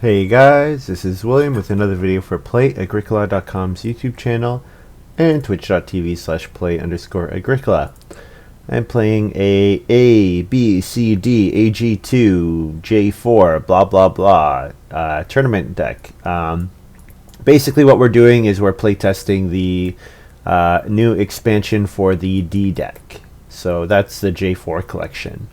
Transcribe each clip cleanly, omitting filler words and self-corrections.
Hey guys, this is William with another video for Play-agricola.com's YouTube channel and twitch.tv/play_agricola. I'm playing a B, C, D, AG2, J4, blah blah blah tournament deck. Basically what we're doing is we're playtesting the new expansion for the D deck. So that's the J4 collection.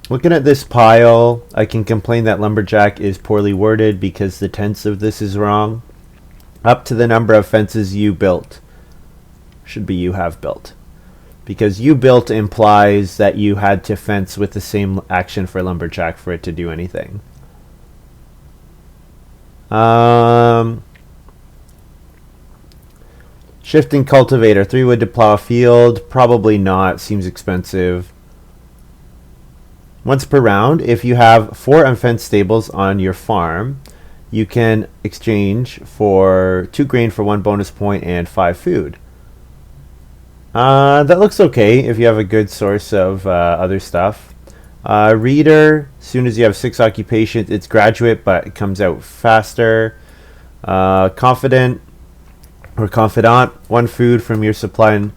Looking at this pile, I can complain that Lumberjack is poorly worded because the tense of this is wrong. Up to the number of fences you built. Should be you have built. Because you built implies that you had to fence with the same action for Lumberjack for it to do anything. Shifting Cultivator, 3 wood to plow a field. Probably not, seems expensive. Once per round, if you have 4 unfenced stables on your farm, you can exchange for 2 grain for 1 bonus point and 5 food. That looks okay if you have a good source of other stuff. Reader, as soon as you have 6 occupations, it's graduate, but it comes out faster. Confident or confidant, 1 food from your supply and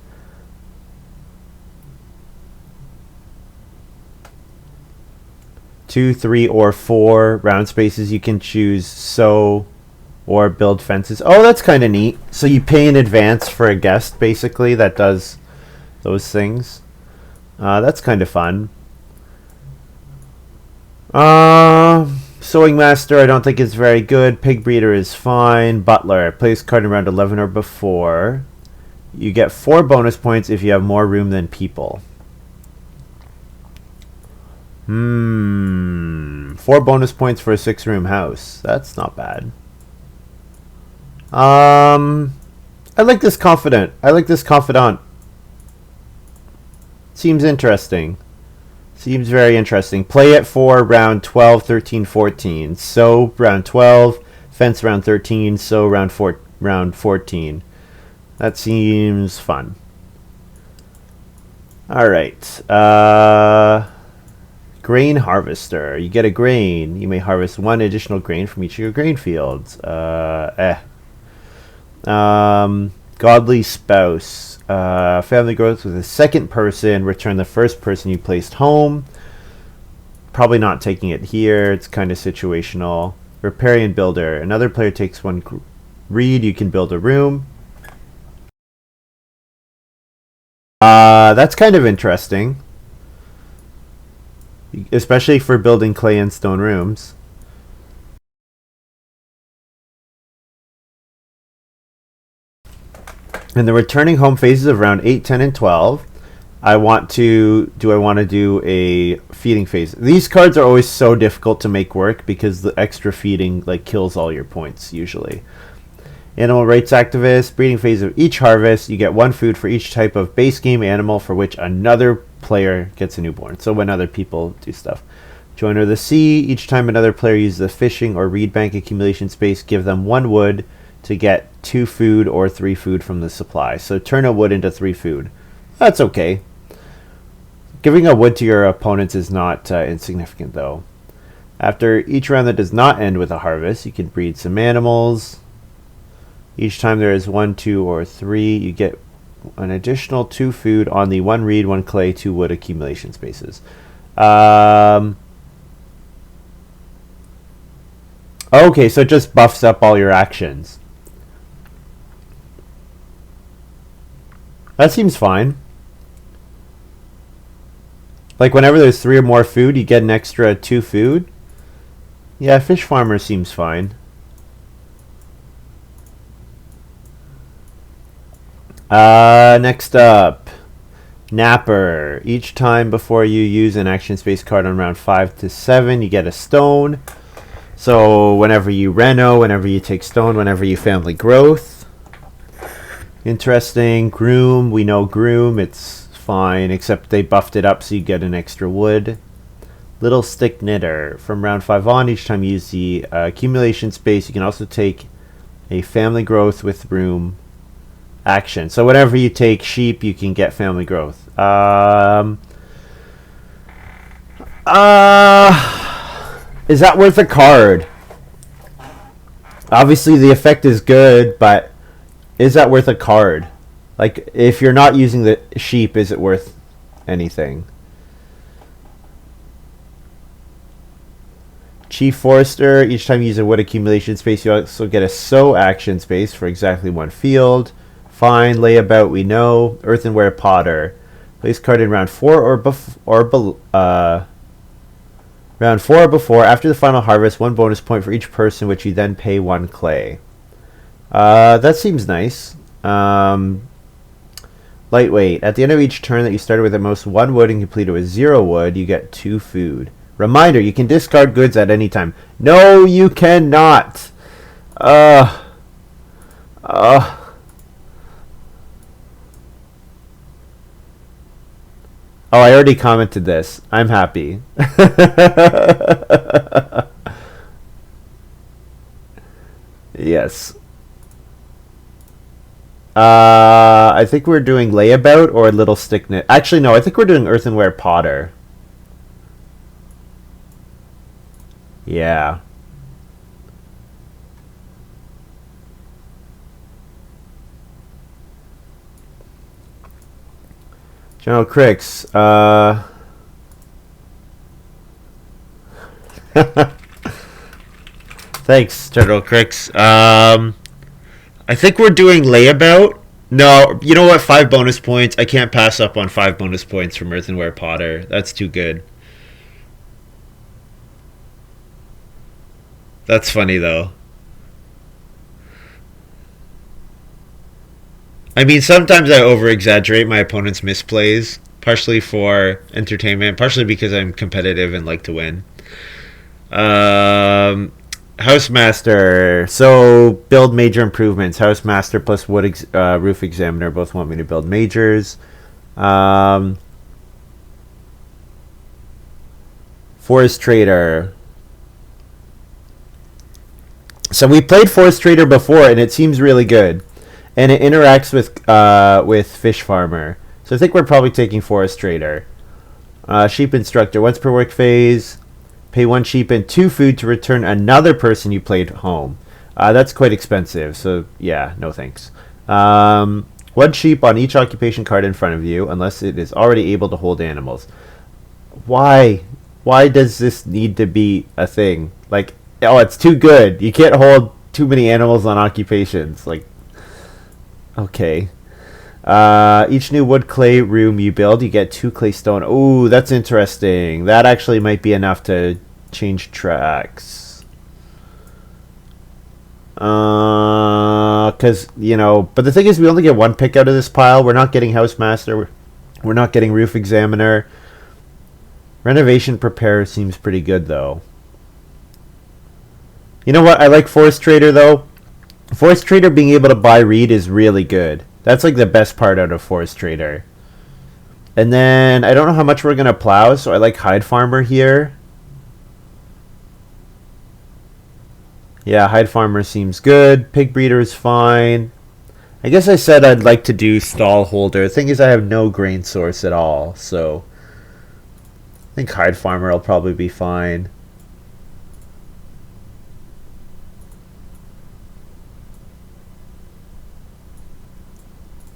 2, 3, or 4 round spaces. You can choose sow or build fences. Oh, that's kind of neat. So you pay in advance for a guest, basically, that does those things. That's kind of fun. Sewing Master, I don't think is very good. Pig Breeder is fine. Butler, place card in round 11 or before. You get 4 bonus points if you have more room than people. 4 bonus points for a 6-room house. That's not bad. I like this confident. I like this confidant. Seems interesting. Seems very interesting. Play it for round 12, 13, 14. So round 12, fence round 13, so round 14. That seems fun. All right. Grain Harvester. You get a grain. You may harvest 1 additional grain from each of your grain fields. Godly Spouse. Family growth with a second person. Return the first person you placed home. Probably not taking it here. It's kind of situational. Riparian Builder. Another player takes 1 reed. You can build a room. That's kind of interesting. Especially for building clay and stone rooms. In the returning home phases of round 8, 10, and 12, I want to do a feeding phase. These cards are always so difficult to make work because the extra feeding kills all your points usually. Animal Rights Activist, breeding phase of each harvest, you get 1 food for each type of base game animal for which another player gets a newborn. So when other people do stuff. Joiner of the Sea, each time another player uses a fishing or reed bank accumulation space, give them 1 wood to get 2 food or 3 food from the supply. So turn a wood into 3 food. That's okay. Giving a wood to your opponents is not insignificant though. After each round that does not end with a harvest, you can breed some animals. Each time there is 1, 2, or 3, you get an additional 2 food on the 1 reed, 1 clay, 2 wood accumulation spaces. Okay, so it just buffs up all your actions. That seems fine. Like whenever there's 3 or more food, you get an extra 2 food. Yeah, Fish Farmer seems fine. Next up, Napper. Each time before you use an action space card on round 5 to 7, you get a stone. So whenever you reno, whenever you take stone, whenever you family growth. Interesting. Groom. We know Groom. It's fine, except they buffed it up so you get an extra wood. Little Stick Knitter. From round 5 on, each time you use the accumulation space, you can also take a family growth with room action. So whenever you take sheep, you can get family growth. Is that worth a card? Obviously, the effect is good, but is that worth a card? Like, if you're not using the sheep, is it worth anything? Chief Forester, each time you use a wood accumulation space, you also get a sow action space for exactly one field. Fine, layabout, we know. Earthenware Potter. Place card in round 4 round 4 or before. After the final harvest, 1 bonus point for each person, which you then pay 1 clay. That seems nice. Lightweight. At the end of each turn that you started with at most 1 wood and completed with 0 wood, you get 2 food. Reminder, you can discard goods at any time. No, you cannot. Oh, I already commented this. I'm happy. Yes. I think we're doing layabout or little stick knit. Actually, no, I think we're doing earthenware potter. Yeah. General Crix, thanks, General Crix. I think we're doing layabout. No, you know what? 5 bonus points. I can't pass up on 5 bonus points from Earthenware Potter. That's too good. That's funny, though. I mean, sometimes I over-exaggerate my opponent's misplays, partially for entertainment, partially because I'm competitive and like to win. Housemaster. So, build major improvements. Housemaster plus Roof Examiner both want me to build majors. Forest Trader. So we played Forest Trader before, and it seems really good. And it interacts with Fish Farmer. So I think we're probably taking Forest Trader. Sheep Instructor. Once per work phase, pay 1 sheep and 2 food to return another person you played home. That's quite expensive, so yeah, no thanks. 1 sheep on each occupation card in front of you, unless it is already able to hold animals. Why? Why does this need to be a thing? Like, oh, it's too good. You can't hold too many animals on occupations. Like, okay. Each new wood clay room you build, you get 2 clay stone. Ooh, that's interesting. That actually might be enough to change tracks. Because, you know, but the thing is, we only get 1 pick out of this pile. We're not getting Housemaster. We're not getting Roof Examiner. Renovation Preparer seems pretty good, though. You know what? I like Forest Trader, though. Forest Trader being able to buy Reed is really good. That's like the best part out of Forest Trader. And then, I don't know how much we're going to plow, so I like Hide Farmer here. Yeah, Hide Farmer seems good. Pig Breeder is fine. I guess I said I'd like to do Stall Holder. The thing is, I have no grain source at all, so I think Hide Farmer will probably be fine.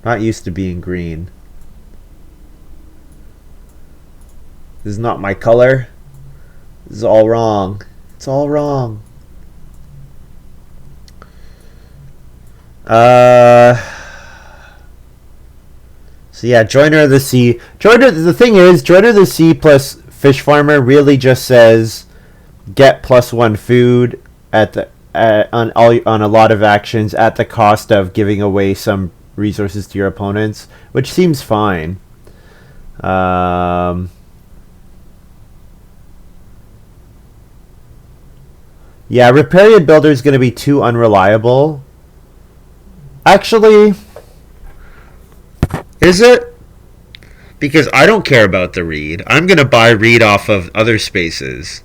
Not used to being green. This is not my color. This is all wrong. It's all wrong. So yeah, Joiner of the Sea. The thing is, Joiner of the Sea plus Fish Farmer really just says get +1 food at the on a lot of actions at the cost of giving away some resources to your opponents, which seems fine. Yeah, Riparian Builder is going to be too unreliable. Actually, is it? Because I don't care about the Reed. I'm going to buy Reed off of other spaces.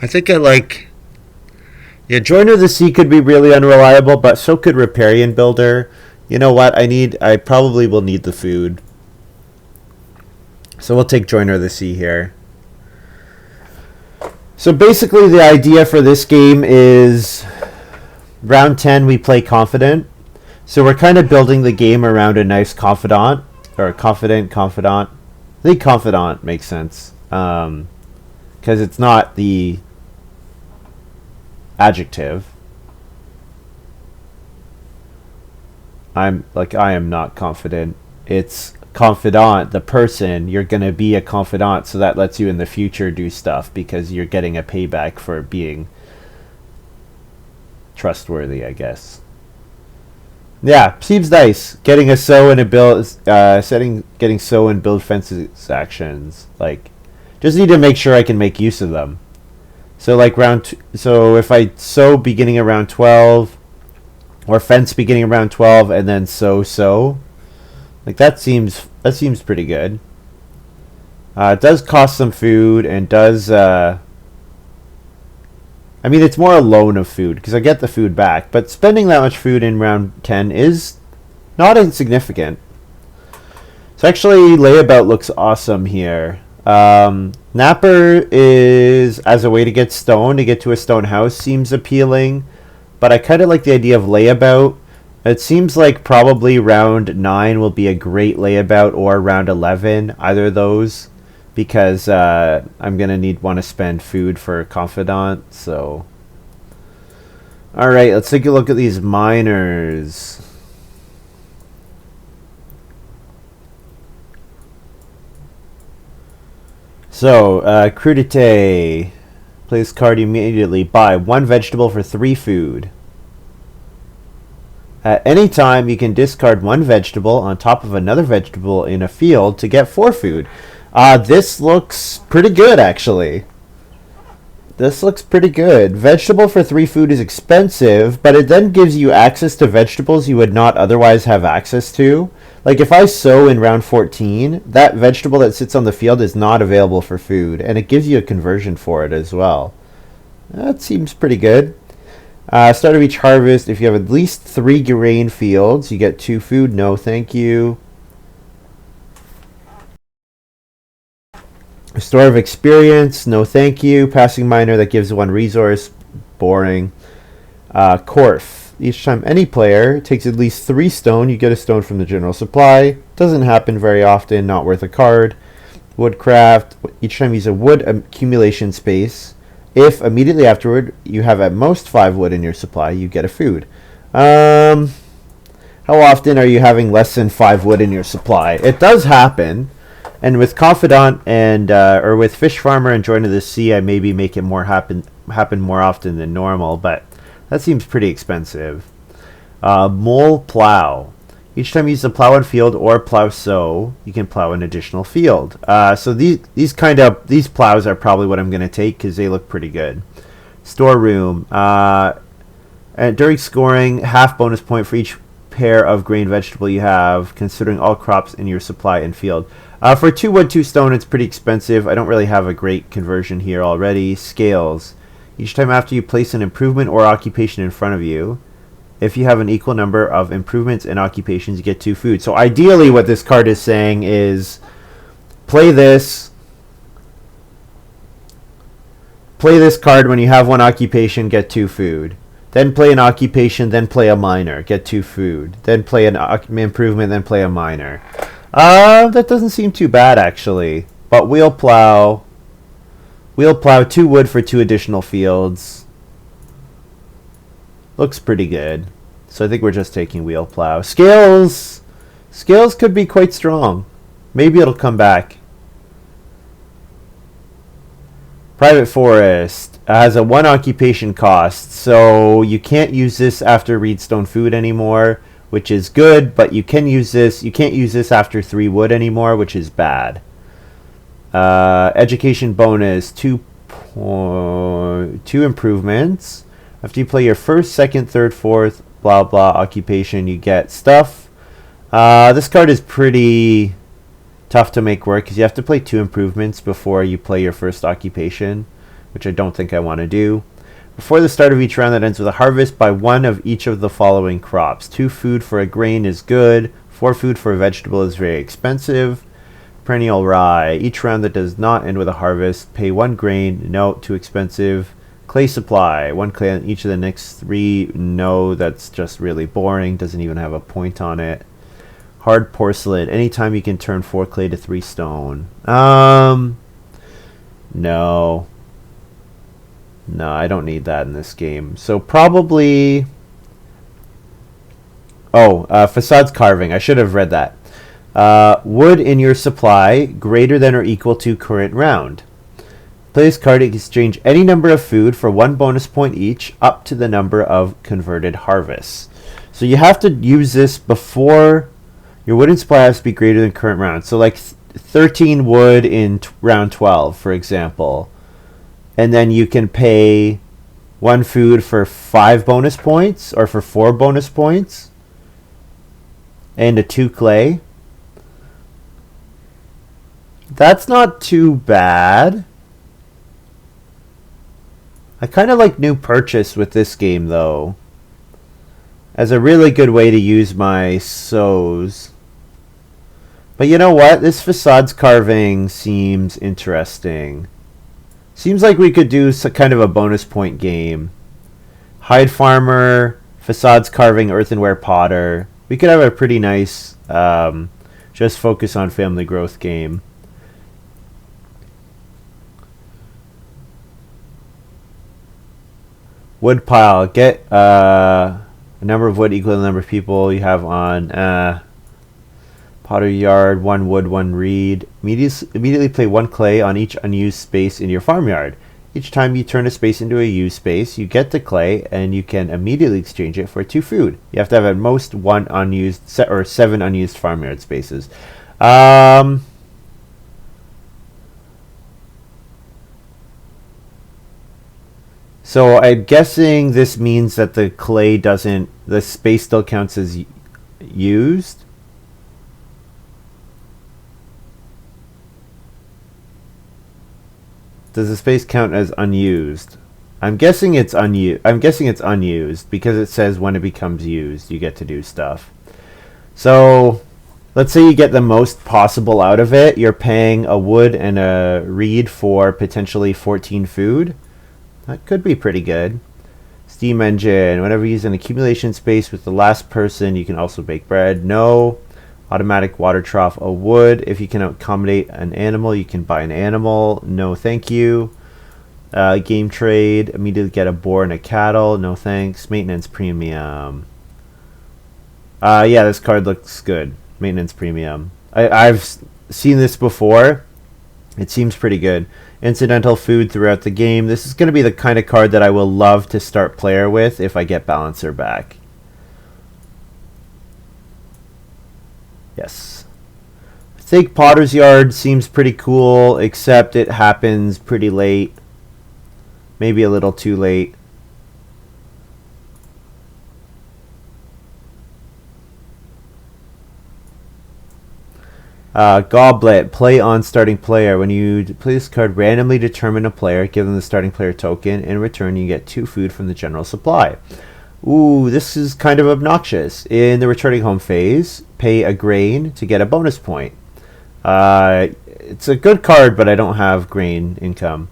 I think I like... Yeah, Joiner of the Sea could be really unreliable, but so could Riparian Builder. You know what? I probably will need the food. So we'll take Joiner of the Sea here. So basically the idea for this game is round 10 we play Confident. So we're kind of building the game around a nice Confidant. Or Confidant. I think Confidant makes sense. Because it's not the adjective. I am not confident. It's confidant, the person. You're going to be a confidant, so that lets you in the future do stuff because you're getting a payback for being trustworthy, I guess. Yeah, seems nice. Getting a sow and a build, getting sow and build fences actions. Like, just need to make sure I can make use of them. So like so if I sow beginning around 12, or fence beginning around 12, and then sow, like that seems pretty good. It does cost some food, and does I mean, it's more a loan of food because I get the food back, but spending that much food in round 10 is not insignificant. So actually, layabout looks awesome here. Napper is, as a way to get stone, to get to a stone house, seems appealing, but I kind of like the idea of layabout. It seems like probably round 9 will be a great layabout, or round 11, either of those, because I'm going to want to spend food for Confidant, so... Alright, let's take a look at these miners. So, crudité. Play this card immediately. Buy 1 vegetable for 3 food. At any time, you can discard 1 vegetable on top of another vegetable in a field to get 4 food. This looks pretty good, actually. This looks pretty good. Vegetable for 3 food is expensive, but it then gives you access to vegetables you would not otherwise have access to. Like, if I sow in round 14, that vegetable that sits on the field is not available for food, and it gives you a conversion for it as well. That seems pretty good. Start of each harvest, if you have at least 3 grain fields, you get 2 food. No, thank you. Store of experience. No, thank you. Passing miner, that gives 1 resource. Boring. Corf. Each time any player takes at least 3 stone, you get a stone from the general supply. Doesn't happen very often. Not worth a card. Woodcraft. Each time you use a wood accumulation space. If immediately afterward you have at most 5 wood in your supply, you get a food. How often are you having less than 5 wood in your supply? It does happen. And with Confidant and or with Fish Farmer and Joiner of the Sea, I maybe make it more happen more often than normal, but that seems pretty expensive. Mole Plow. Each time you use the plow in field or plow sow, you can plow an additional field. So these plows are probably what I'm going to take because they look pretty good. Storeroom. And during scoring, half bonus point for each pair of grain vegetable you have, considering all crops in your supply and field. For 2 wood, 2 stone, it's pretty expensive. I don't really have a great conversion here already. Scales. Each time after you place an improvement or occupation in front of you, if you have an equal number of improvements and occupations, you get 2 food. So ideally what this card is saying is play this card when you have 1 occupation, get 2 food. Then play an occupation, then play a miner, get 2 food. Then play an improvement, then play a miner. That doesn't seem too bad, actually. But wheel plow 2 wood for 2 additional fields. Looks pretty good. So I think we're just taking wheel plow. Scales could be quite strong. Maybe it'll come back. Private forest has a 1 occupation cost, so you can't use this after Reedstone food anymore, which is good, but you can use this. You can't use this after 3 wood anymore, which is bad. Education bonus, 2 improvements. After you play your first, second, third, fourth, blah blah occupation, you get stuff. This card is pretty tough to make work because you have to play 2 improvements before you play your first occupation, which I don't think I want to do. before the start of each round that ends with a harvest, buy one of each of the following crops. 2 food for a grain is good. 4 food for a vegetable is very expensive. Perennial rye. Each round that does not end with a harvest, pay 1 grain. No, too expensive. Clay supply. 1 clay on each of the next 3. No, that's just really boring. Doesn't even have a point on it. Hard porcelain. Anytime you can turn 4 clay to 3 stone. No. No, I don't need that in this game. So probably... facades carving. I should have read that. Wood in your supply greater than or equal to current round. Play this card to exchange any number of food for 1 bonus point each up to the number of converted harvests. So you have to use this before your wooden supply has to be greater than current round. So like 13 wood in round 12, for example. And then you can pay 1 food for 5 bonus points or for 4 bonus points. And a 2 clay. That's not too bad. I kind of like new purchase with this game though, as a really good way to use my sows. But you know what? This facades carving seems interesting. Seems like we could do some kind of a bonus point game. Hide farmer, facades carving, earthenware potter. We could have a pretty nice just focus on family growth game. Wood pile. Get a number of wood equal to the number of people you have on pottery yard. 1 wood, 1 reed. Immediately play 1 clay on each unused space in your farmyard. Each time you turn a space into a used space, you get the clay, and you can immediately exchange it for 2 food. You have to have at most 1 unused or 7 unused farmyard spaces. So I'm guessing this means that the clay doesn't, the space still counts as used. Does the space count as unused? I'm guessing it's unused because it says when it becomes used, you get to do stuff. So let's say you get the most possible out of it. You're paying a wood and a reed for potentially 14 food. That could be pretty good. Steam engine. Whenever you use an accumulation space with the last person, you can also bake bread. No. Automatic water trough. A wood. If you can accommodate an animal, you can buy an animal. No, thank you. Game trade. Immediately get a boar and a cattle. No, thanks. Maintenance premium. Yeah, this card looks good. Maintenance premium. I've seen this before. It seems pretty good. Incidental food throughout the game. This is going to be the kind of card that I will love to start player with if I get Balancer back. Yes. I think Potter's Yard seems pretty cool, except it happens pretty late. Maybe a little too late. Goblet. Play on starting player. When you play this card, randomly determine a player, give them the starting player token. In return, you get 2 food from the general supply. Ooh, this is kind of obnoxious. In the returning home phase, pay a grain to get a bonus point. It's a good card, but I don't have grain income.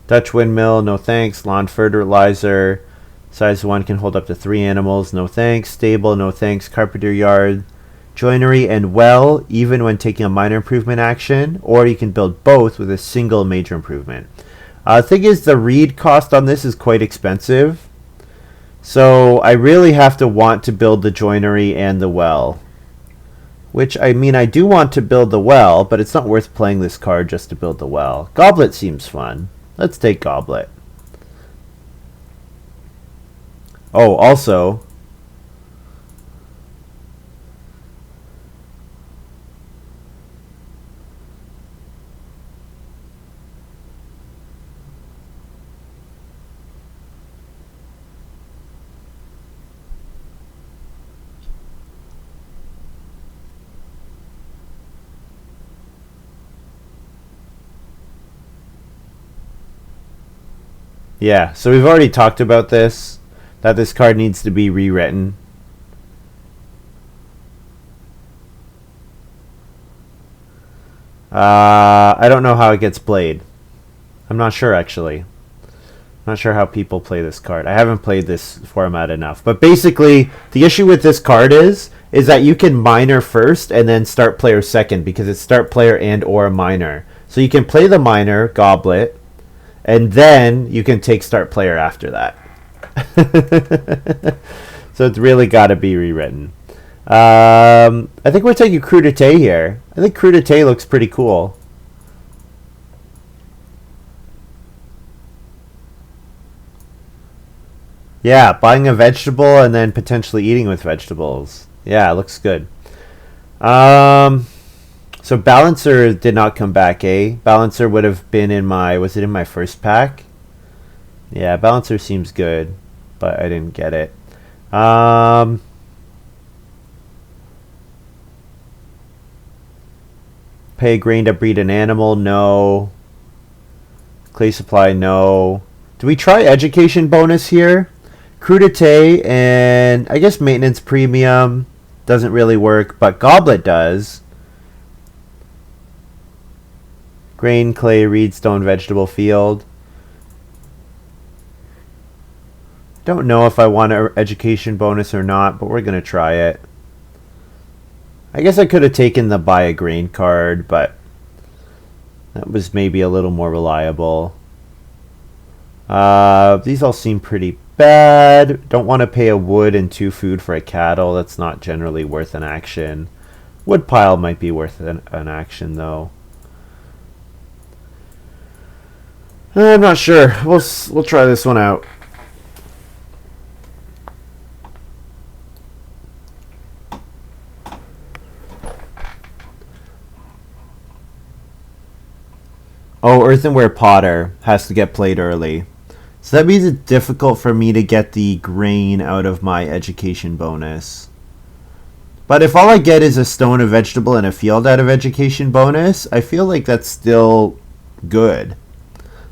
Dutch windmill, no thanks. Lawn fertilizer. Size 1 can hold up to 3 animals. No thanks. Stable. No thanks. Carpenter yard. Joinery and well, even when taking a minor improvement action. Or you can build both with a single major improvement. The thing is, the reed cost on this is quite expensive. So I really have to want to build the joinery and the well. Which, I mean, I do want to build the well, but it's not worth playing this card just to build the well. Goblet seems fun. Let's take Goblet. Oh, also, Yeah, so we've already talked about this, that this card needs to be rewritten. I don't know how it gets played. I'm not sure, actually. Not sure how people play this card. I haven't played this format enough. But basically, the issue with this card is that you can minor first and then start player second, because it's start player and or minor. So you can play the minor, Goblet, and then you can take start player after that. So it's really got to be rewritten. I think we're taking Crudité here. I think Crudité looks pretty cool. Yeah, buying a vegetable and then potentially eating with vegetables. Yeah, it looks good. So Balancer did not come back, eh? Balancer would have been in my... Was it in my first pack? Yeah, Balancer seems good, but I didn't get it. Pay a grain to breed an animal? No. Clay supply? No. Do we try education bonus here? Crudité and I guess maintenance premium doesn't really work, but Goblet does. Grain, clay, reed, stone, vegetable, field. Don't know if I want an education bonus or not, but we're going to try it. I guess I could have taken the buy a grain card, but that was maybe a little more reliable. These all seem pretty bad. Don't want to pay a wood and 2 food for a cattle. That's not generally worth an action. Wood pile might be worth an action, though. I'm not sure. We'll try this one out. Oh, Earthenware Potter has to get played early. So that means it's difficult for me to get the grain out of my education bonus. But if all I get is a stone, a vegetable, and a field out of education bonus, I feel like that's still good.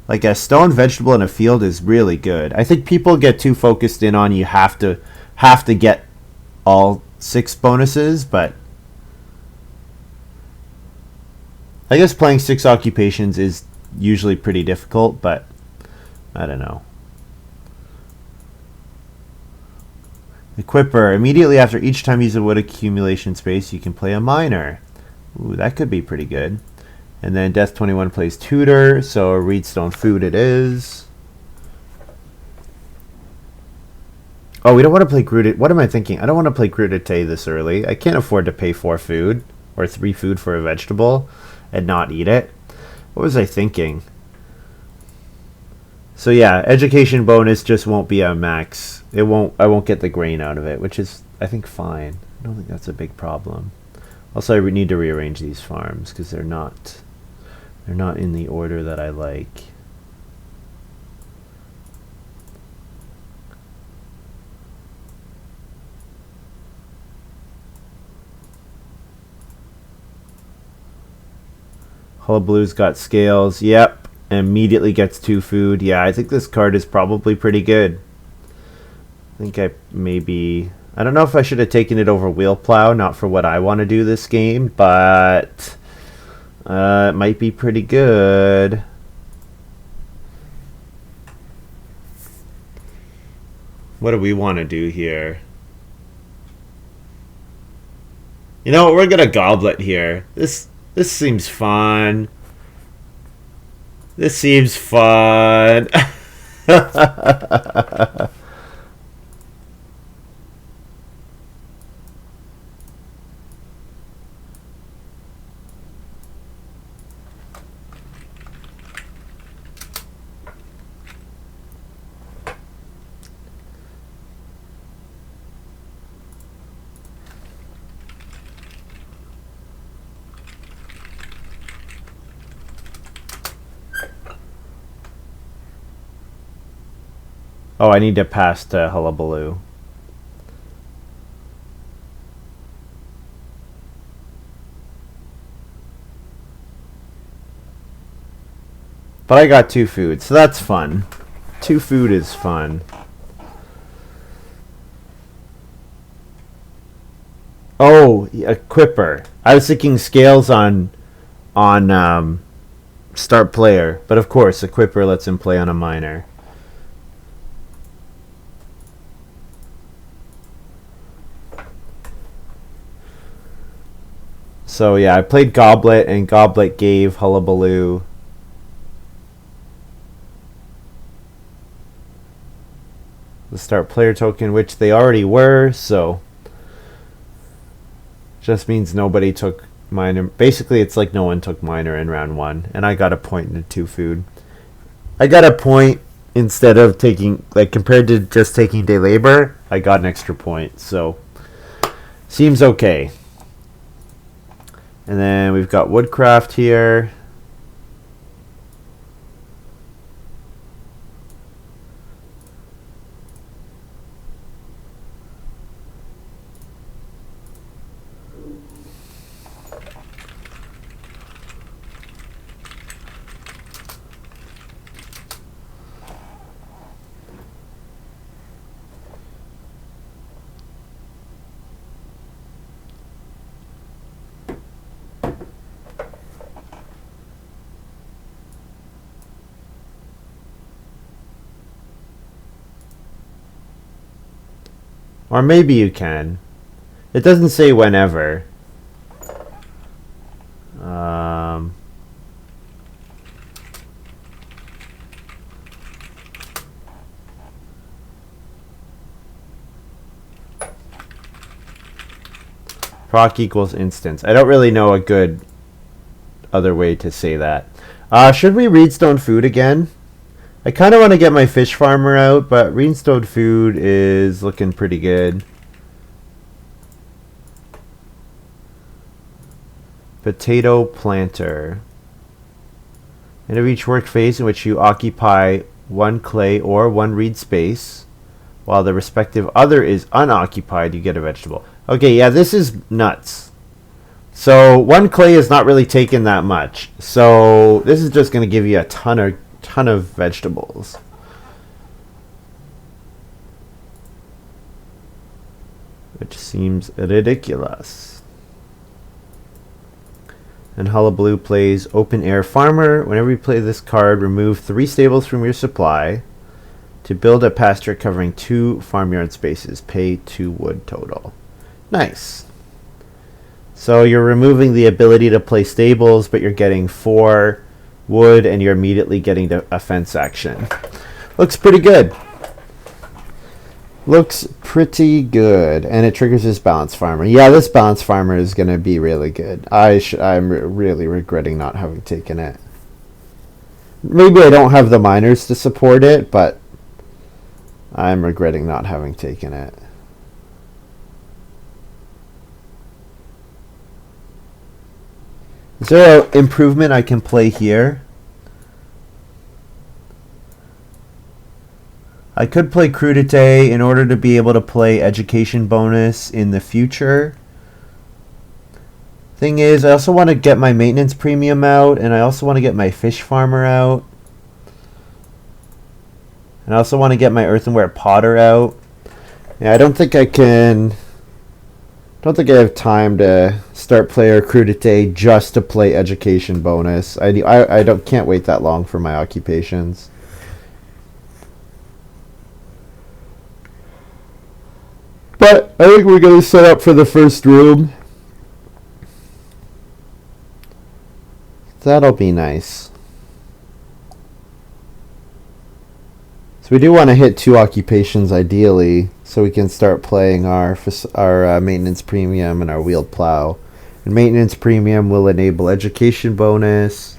Like a stone, vegetable, and a field is really good. I think people get too focused in on you have to get all 6 bonuses, but I guess playing 6 occupations is usually pretty difficult, but I don't know. Equipper. Immediately after each time you use a wood accumulation space, you can play a miner. Ooh, that could be pretty good. And then Death21 plays Tutor, so a Reedstone food it is. Oh, we don't want to play Crudité. What am I thinking? I don't want to play Crudité this early. I can't afford to pay 4 food, or 3 food for a vegetable, and not eat it. What was I thinking? So yeah, education bonus just won't be a max. I won't get the grain out of it, which is, I think, fine. I don't think that's a big problem. Also, I need to rearrange these farms because they're not in the order that I like. Hullabaloo's got scales. Yep. Immediately gets 2 food. Yeah, I think this card is probably pretty good. I think I don't know if I should have taken it over Wheel Plow, not for what I want to do this game, but it might be pretty good. What do we want to do here? You know what? We're gonna Goblet here. This seems fun. This seems fun. Oh, I need to pass to Hullabaloo. But I got 2 food, so that's fun. 2 food is fun. Oh, equipper. I was thinking scales on start player, but of course, equipper lets him play on a minor. So yeah, I played Goblet, and Goblet gave Hullabaloo the start player token, which they already were, so just means nobody took minor. Basically, it's like no one took minor in round 1, and I got a point in a 2 food. I got a point instead of taking, like, compared to just taking day labor, I got an extra point, so seems okay. And then we've got woodcraft here. Or maybe you can. It doesn't say whenever. Proc equals instance. I don't really know a good other way to say that. Should we reedstone food again? I kind of want to get my fish farmer out, but reedstone food is looking pretty good. Potato planter. End of each work phase in which you occupy 1 clay or 1 reed space, while the respective other is unoccupied, you get a vegetable. Okay, yeah, this is nuts. So 1 clay is not really taking that much. So this is just going to give you a ton of vegetables. Which seems ridiculous. And Hullabaloo plays Open Air Farmer. Whenever you play this card, remove 3 stables from your supply to build a pasture covering 2 farmyard spaces. Pay 2 wood total. Nice. So you're removing the ability to play stables, but you're getting 4 wood, and you're immediately getting a fence action. Looks pretty good. Looks pretty good. And it triggers this balance farmer. Yeah, this balance farmer is going to be really good. I'm really regretting not having taken it. Maybe I don't have the miners to support it, but I'm regretting not having taken it. Is there an improvement I can play here? I could play crudité in order to be able to play education bonus in the future. Thing is, I also want to get my maintenance premium out, and I also want to get my fish farmer out. And I also want to get my earthenware potter out. Yeah, I don't think I have time to start player crudité just to play education bonus. Can't wait that long for my occupations. But I think we're going to set up for the first room. That'll be nice. So we do want to hit 2 occupations ideally, so we can start playing our maintenance premium and our wheeled plow. And maintenance premium will enable education bonus.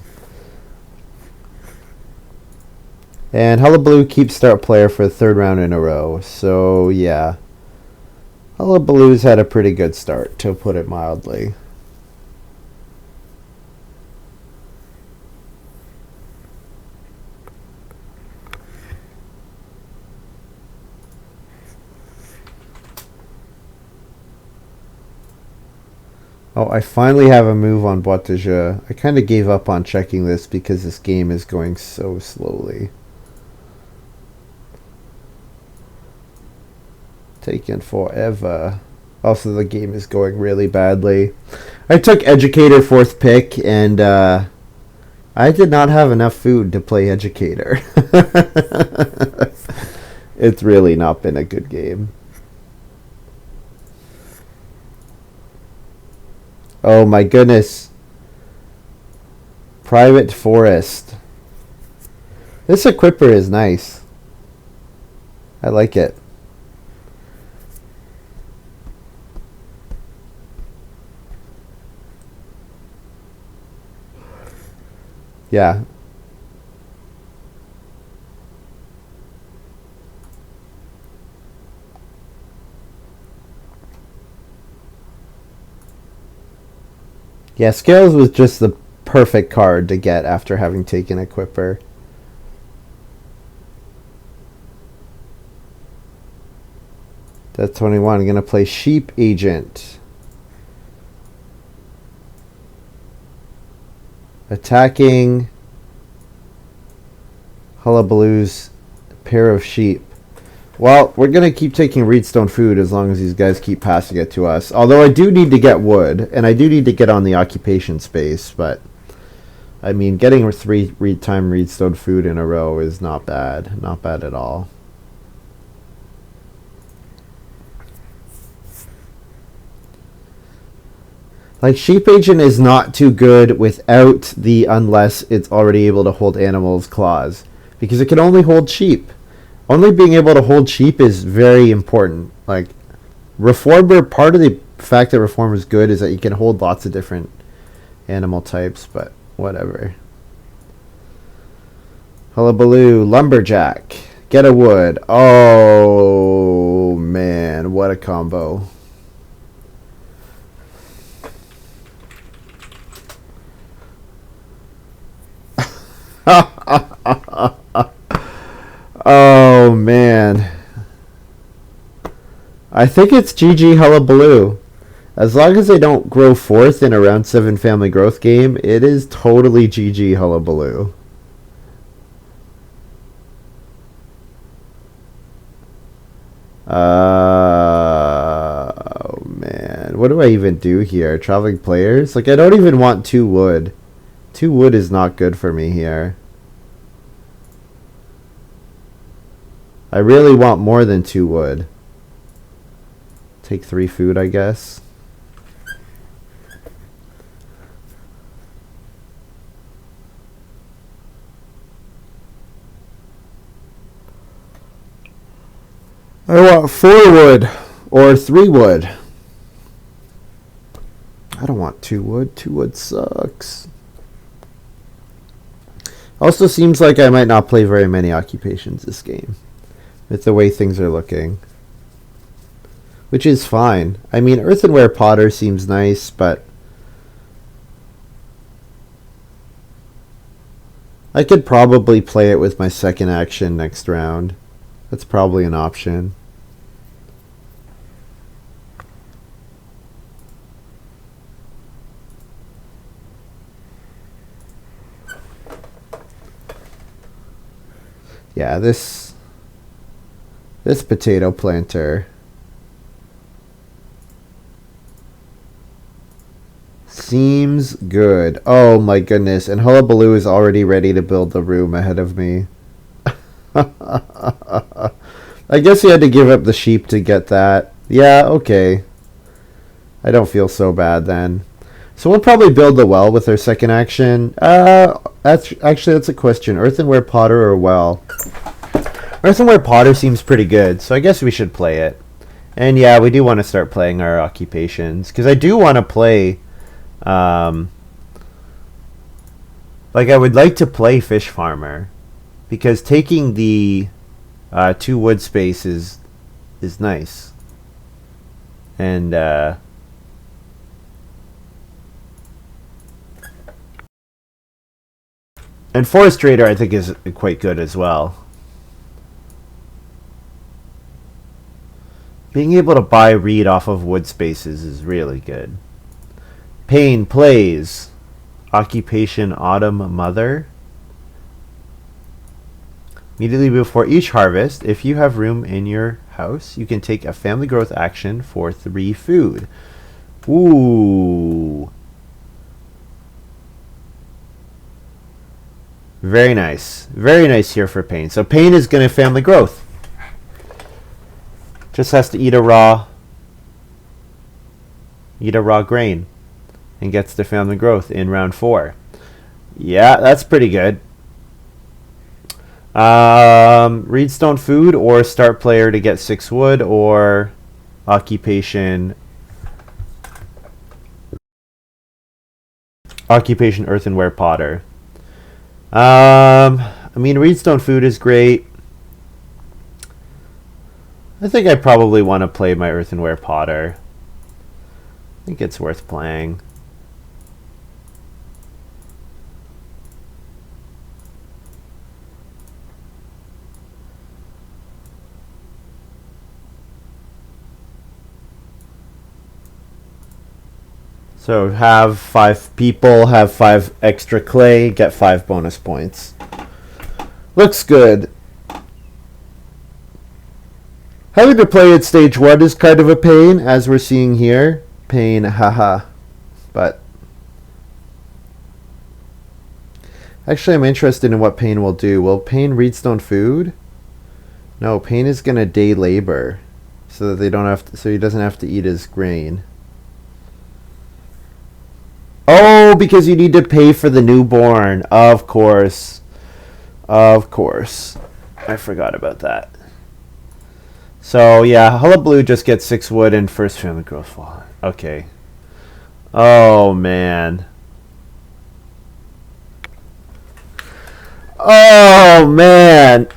And Hullabaloo keeps start player for the 3rd round in a row. So yeah, Hullabaloo's had a pretty good start, to put it mildly. Oh, I finally have a move on Boîte de Jeu. I kind of gave up on checking this because this game is going so slowly. Taking forever. Also, the game is going really badly. I took Educator 4th pick, and I did not have enough food to play Educator. It's really not been a good game. Oh my goodness. Private Forest. This equipper is nice. I like it. Yeah. Yeah, Scales was just the perfect card to get after having taken Equipper. Death21, I'm going to play Sheep Agent. Attacking Hullabaloo's pair of sheep. Well, we're going to keep taking Reedstone food as long as these guys keep passing it to us. Although I do need to get wood, and I do need to get on the occupation space, but I mean, getting 3 time Reedstone food in a row is not bad. Not bad at all. Like, Sheep Agent is not too good without the unless it's already able to hold animals' claws. Because it can only hold sheep. Only being able to hold sheep is very important. Like, Reformer, part of the fact that Reformer is good is that you can hold lots of different animal types, but whatever. Hullabaloo, Lumberjack, get a wood. Oh, man, what a combo. Oh man, I think it's GG Hullabaloo. As long as they don't grow 4th in a round 7 family growth game, it is totally GG Hullabaloo. Oh man, what do I even do here? Traveling players? Like, I don't even want 2 wood. 2 wood is not good for me here. I really want more than 2 wood. Take 3 food, I guess. I want 4 wood or 3 wood. I don't want 2 wood. 2 wood sucks. Also seems like I might not play very many occupations this game, with the way things are looking. Which is fine. I mean, Earthenware Potter seems nice, but I could probably play it with my second action next round. That's probably an option. Yeah, this potato planter seems good. Oh my goodness, and Hullabaloo is already ready to build the room ahead of me. I guess he had to give up the sheep to get that. Yeah, okay. I don't feel so bad then. So we'll probably build the well with our second action. That's a question. Earthenware Potter or well? Earthenware Potter seems pretty good, so I guess we should play it. And yeah, we do want to start playing our occupations, because I do want to play, like, I would like to play Fish Farmer, because taking the 2 wood space is nice. And Forest Trader I think is quite good as well. Being able to buy reed off of wood spaces is really good. Payne plays Occupation Autumn Mother. Immediately before each harvest, if you have room in your house, you can take a family growth action for 3 food. Ooh. Very nice. Very nice here for Pain. So Pain is going to family growth. Just has to eat a raw grain and gets the family growth in round 4. Yeah, that's pretty good. Reedstone food or start player to get 6 wood, or occupation earthenware potter. I mean, Reedstone food is great. I think I probably want to play my earthenware potter. I think it's worth playing. So have 5 people, have 5 extra clay, get 5 bonus points. Looks good. Having to play at stage 1 is kind of a pain, as we're seeing here. Pain, haha. But actually, I'm interested in what Pain will do. Will Pain Reedstone food? No, Pain is gonna day labor, so that so he doesn't have to eat his grain. Oh, because you need to pay for the newborn. Of course. Of course. I forgot about that. So, yeah, Hullabaloo just gets 6 wood and first family growth fall. Okay. Oh, man. Oh, man.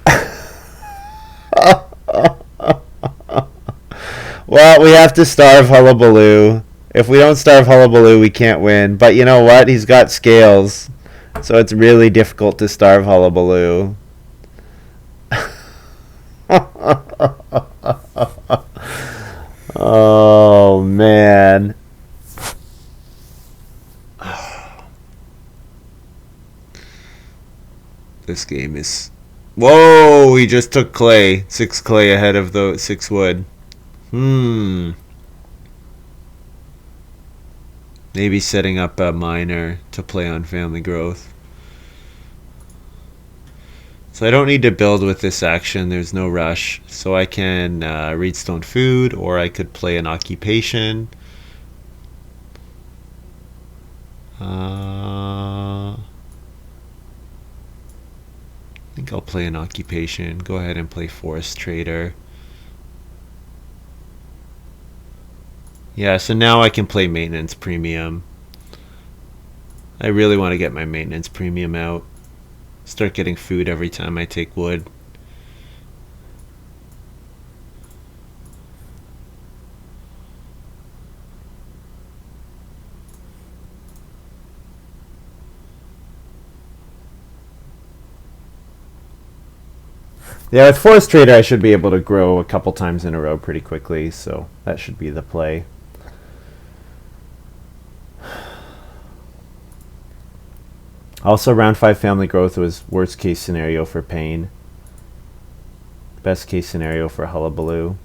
Well, we have to starve Hullabaloo. If we don't starve Hullabaloo, we can't win. But you know what? He's got scales. So it's really difficult to starve Hullabaloo. Oh, man. This game is... Whoa! He just took clay. 6 clay ahead of the 6 wood. Maybe setting up a miner to play on family growth. So I don't need to build with this action. There's no rush. So I can Reedstone food, or I could play an occupation. I think I'll play an occupation. Go ahead and play forest trader. Yeah, so now I can play maintenance premium. I really want to get my maintenance premium out. Start getting food every time I take wood. Yeah, with Forest Trader I should be able to grow a couple times in a row pretty quickly, so that should be the play. Also, round 5 family growth was worst case scenario for Pain. Best case scenario for Hullabaloo.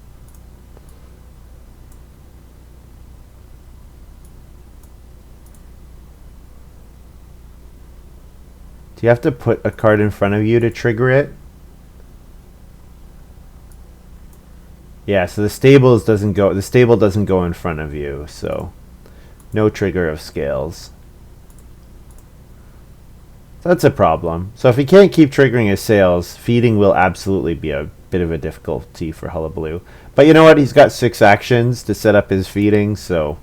Do you have to put a card in front of you to trigger it? Yeah, so the stable doesn't go in front of you, so no trigger of scales. That's a problem. So if he can't keep triggering his sales, feeding will absolutely be a bit of a difficulty for Hullabaloo. But you know what? He's got 6 actions to set up his feeding, so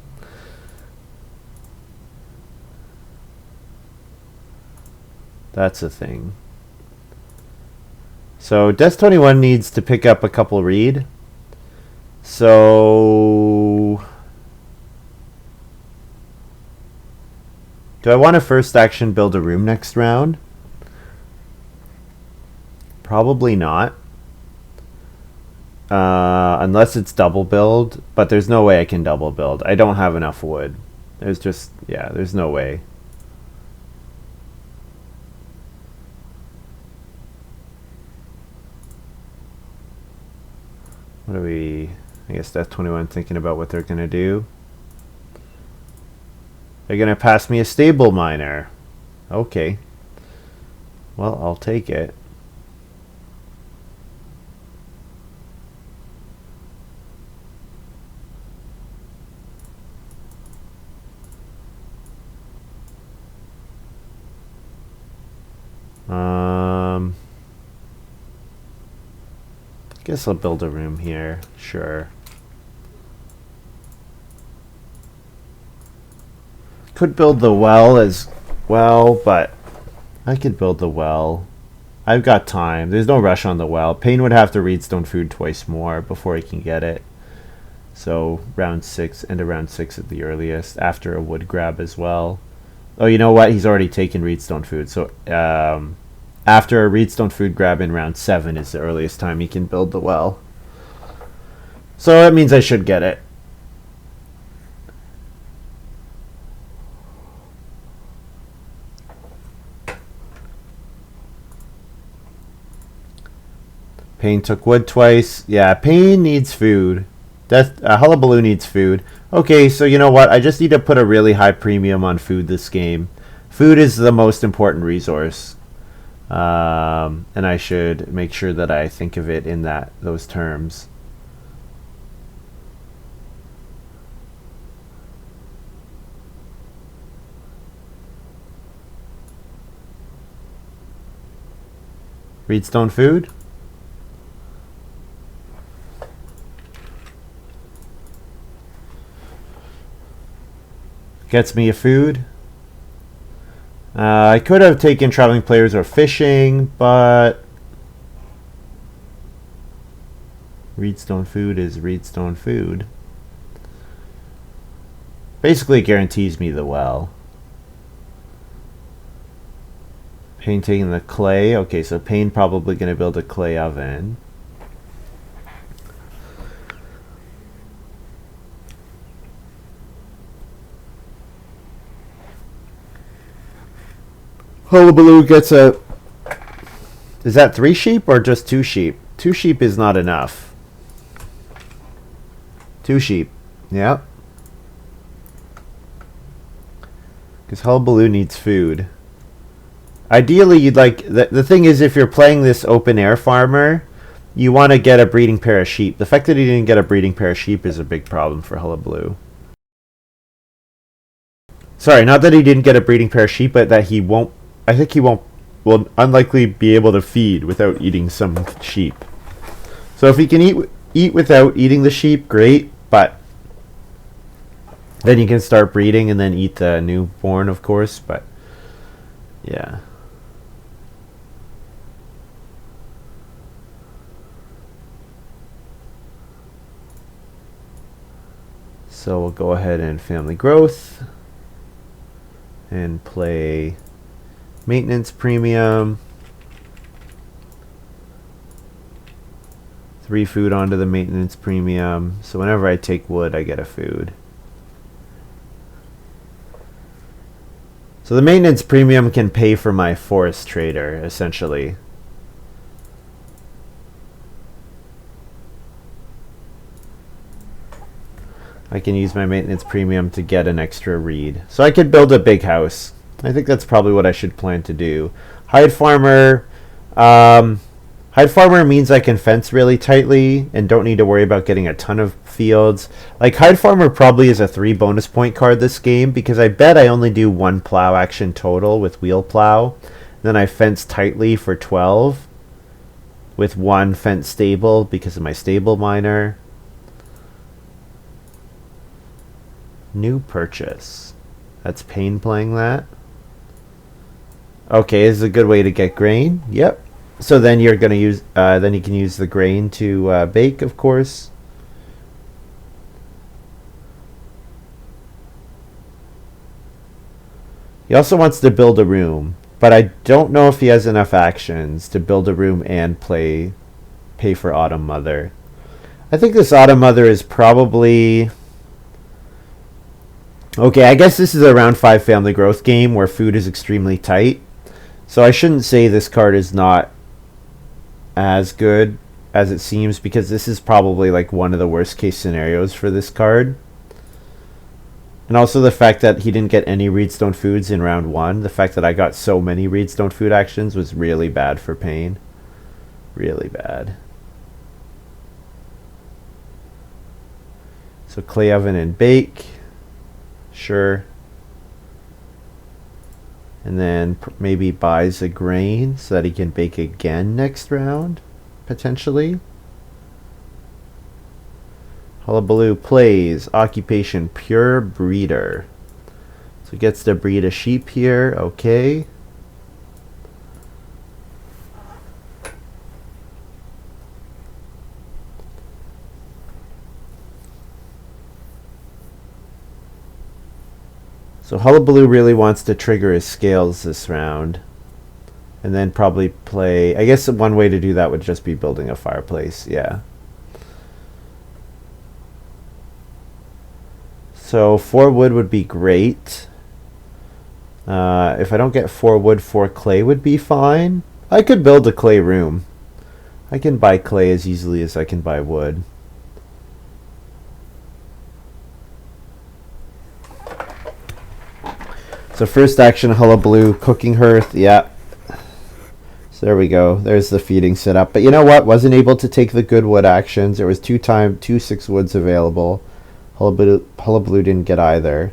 that's a thing. So Death21 needs to pick up a couple reed. So do I want to first action build a room next round? Probably not. Unless it's double build, but there's no way I can double build. I don't have enough wood. There's no way. What are we... I guess Death21 thinking about what they're going to do. They're going to pass me a stable miner. Okay. Well, I'll take it. Guess I'll build a room here. Sure. Could build the well as well, but I could build the well. I've got time. There's no rush on the well. Payne would have to read stone food twice more before he can get it. So round 6, end of round 6 at the earliest, after a wood grab as well. Oh, you know what? He's already taken reedstone food. So after a reedstone food grab in round 7 is the earliest time he can build the well. So that means I should get it. Payne took wood twice. Yeah, Payne needs food. Hullabaloo needs food. Okay, so you know what? I just need to put a really high premium on food this game. Food is the most important resource. And I should make sure that I think of it in those terms. Reedstone food? Gets me a food. I could have taken traveling players or fishing, but reedstone food is reedstone food. Basically, it guarantees me the well. Payne taking the clay. Okay, so Payne probably going to build a clay oven. Hullabaloo gets a... Is that 3 sheep or just 2 sheep? 2 sheep is not enough. 2 sheep. Yeah. Because Hullabaloo needs food. Ideally, you'd like... The thing is, if you're playing this open air farmer, you want to get a breeding pair of sheep. The fact that he didn't get a breeding pair of sheep is a big problem for Hullabaloo. Sorry, not that he didn't get a breeding pair of sheep, but that he won't... I think he will unlikely be able to feed without eating some sheep. So if he can eat without eating the sheep, great, but then you can start breeding and then eat the newborn, of course, but yeah. So we'll go ahead and family growth and play maintenance premium. 3 food onto the maintenance premium. So whenever I take wood, I get a food. So the maintenance premium can pay for my forest trader, essentially. I can use my maintenance premium to get an extra reed. So I could build a big house. I think that's probably what I should plan to do. Hide farmer. Hide farmer means I can fence really tightly and don't need to worry about getting a ton of fields. Like hide farmer probably is a 3 bonus point card this game because I bet I only do 1 plow action total with wheel plow. Then I fence tightly for 12 with 1 fence stable because of my stable miner. New purchase. That's Payne playing that. Okay, this is a good way to get grain. Yep. So then you're gonna use. Then you can use the grain to bake, of course. He also wants to build a room, but I don't know if he has enough actions to build a room and pay for Autumn Mother. I think this Autumn Mother is probably... Okay, I guess this is a round 5 family growth game where food is extremely tight. So I shouldn't say this card is not as good as it seems, because this is probably like one of the worst case scenarios for this card. And also the fact that he didn't get any Reedstone Foods in round 1. The fact that I got so many Reedstone Food actions was really bad for Payne. Really bad. So clay oven and bake. Sure. And then maybe buys a grain so that he can bake again next round, potentially. Hullabaloo plays occupation pure breeder. So he gets to breed a sheep here. Okay. So Hullabaloo really wants to trigger his scales this round. And then probably play... I guess one way to do that would just be building a fireplace. Yeah. So 4 wood would be great. If I don't get 4 wood, 4 clay would be fine. I could build a clay room. I can buy clay as easily as I can buy wood. So first action, Hullabaloo, cooking hearth. Yeah. So there we go. There's the feeding setup. But you know what? Wasn't able to take the good wood actions. There was two 6 woods available. Hullabaloo didn't get either.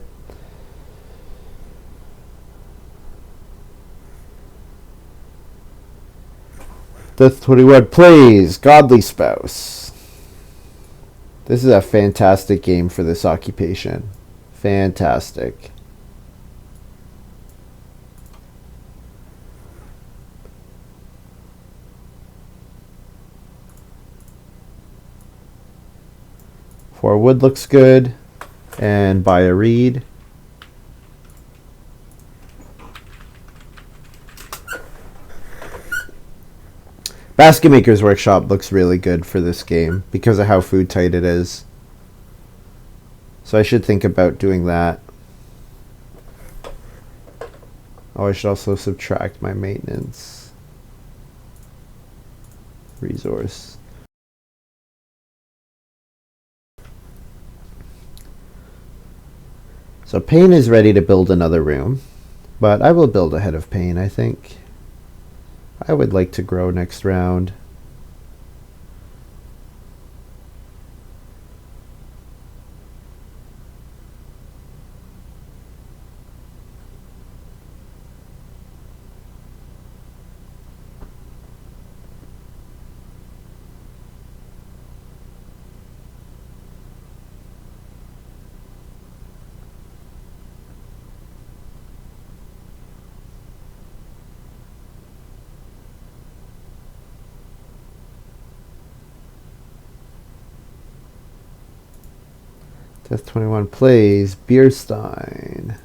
Death21 plays Godly Spouse. This is a fantastic game for this occupation. Fantastic. For wood looks good, and buy a reed. Basket Maker's Workshop looks really good for this game because of how food tight it is. So I should think about doing that. Oh, I should also subtract my maintenance resource. So Payne is ready to build another room, but I will build ahead of Payne, I think. I would like to grow next round. Death21 plays Beerstein.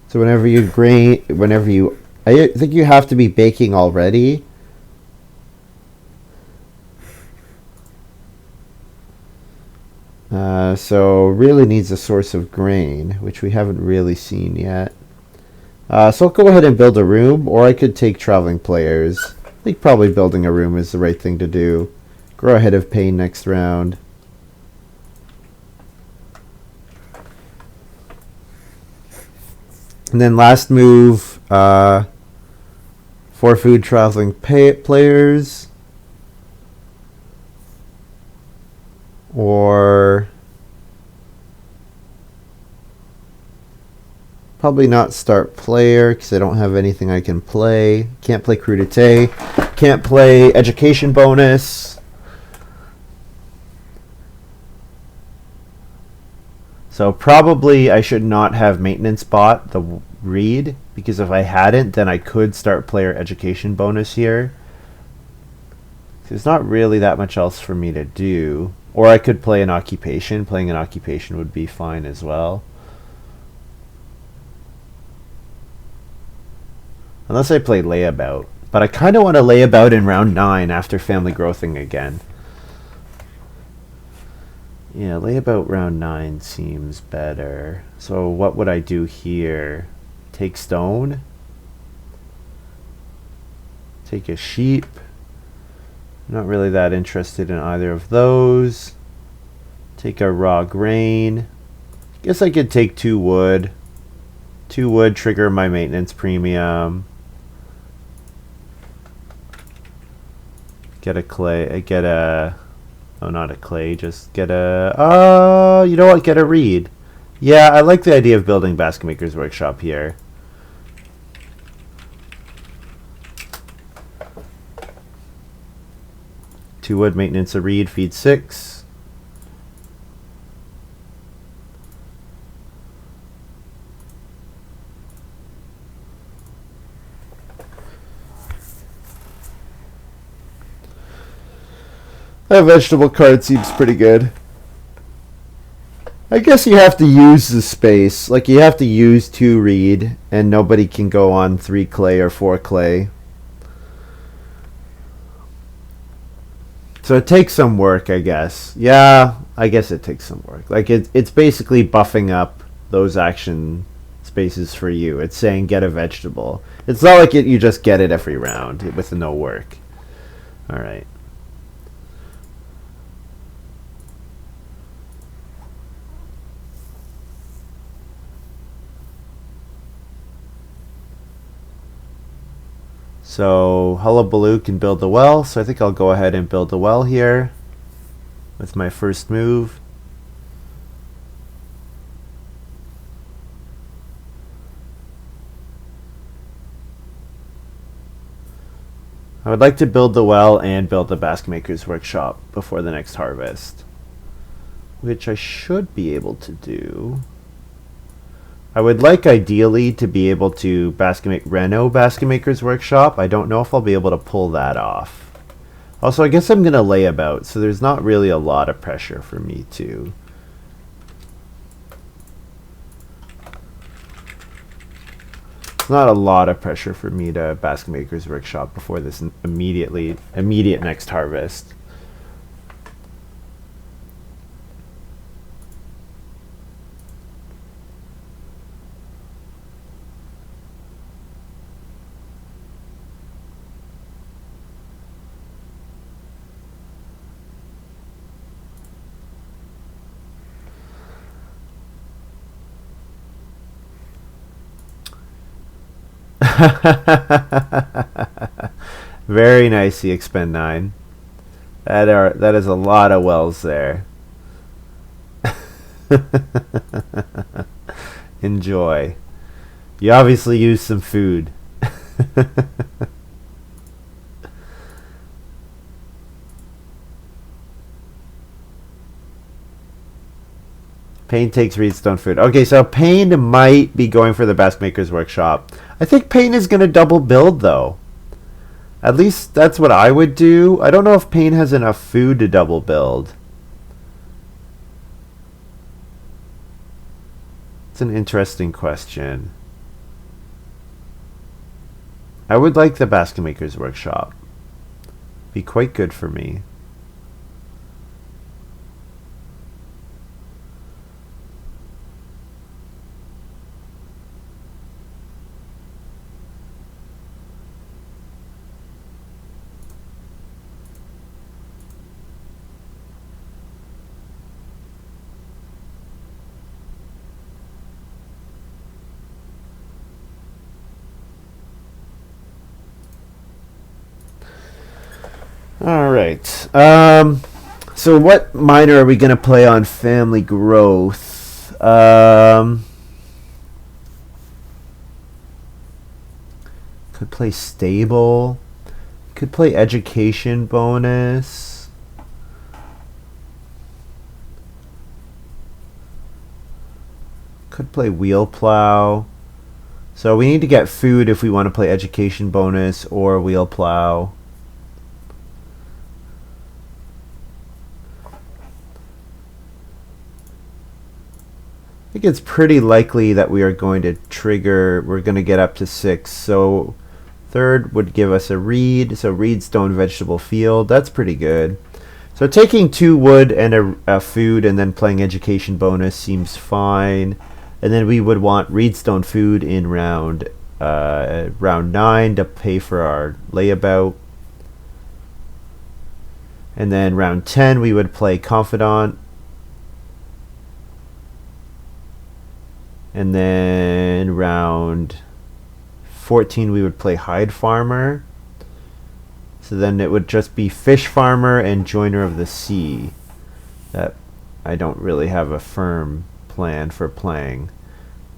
So I think you have to be baking already. So really needs a source of grain, which we haven't really seen yet. So I'll go ahead and build a room, or I could take traveling players. I think probably building a room is the right thing to do. Grow ahead of Payne next round. And then last move, 4 food traveling players. Or probably not start player because I don't have anything I can play. Can't play crudité. Can't play education bonus. So probably I should not have maintenance bought the read, because if I hadn't, then I could start player education bonus here. There's not really that much else for me to do. Or I could play an occupation. Playing an occupation would be fine as well. Unless I play layabout. But I kind of want to layabout in round 9 after family growthing again. Yeah, layabout round 9 seems better. So what would I do here? Take stone? Take a sheep? Not really that interested in either of those. Take a raw grain. Guess I could take 2 wood. 2 wood, trigger my maintenance premium. Get a clay, get a, oh, not a clay, just get a, you know what, get a reed. Yeah, I like the idea of building Basket Maker's Workshop here. Two wood, maintenance a reed, feed 6. That vegetable card seems pretty good. I guess you have to use the space. Like, you have to use 2 reed, and nobody can go on 3 clay or 4 clay. So it takes some work, I guess. Yeah, I guess it takes some work. Like, it's basically buffing up those action spaces for you. It's saying get a vegetable. It's not like you just get it every round with no work. Alright. So Hullabaloo can build the well, so I think I'll go ahead and build the well here with my first move. I would like to build the well and build the Basket Maker's Workshop before the next harvest, which I should be able to do. I would like ideally to be able to reno Basket Maker's Workshop. I don't know if I'll be able to pull that off. Also, I guess I'm going to lay about, so there's not really a lot of pressure for me to. It's not a lot of pressure for me to Basket Maker's Workshop before this immediate next harvest. Very nice, the expend 9. That is a lot of wells there. Enjoy. You obviously used some food. Payne takes Reedstone food. Okay, so Payne might be going for the Basket Maker's Workshop. I think Payne is going to double build, though. At least that's what I would do. I don't know if Payne has enough food to double build. It's an interesting question. I would like the Basket Maker's Workshop. Be quite good for me. All right. So what minor are we going to play on family growth? Could play stable. Could play education bonus. Could play wheel plow. So we need to get food if we want to play education bonus or wheel plow. I think it's pretty likely that we are going to trigger, we're going to get up to 6. So third would give us a reed, so reed, stone, vegetable, field. That's pretty good. So taking 2 wood and a food and then playing education bonus seems fine. And then we would want reedstone food in round 9 to pay for our layabout. And then round 10 we would play confidant. And then round 14 we would play hide farmer. So then it would just be fish farmer and joiner of the sea. That I don't really have a firm plan for playing,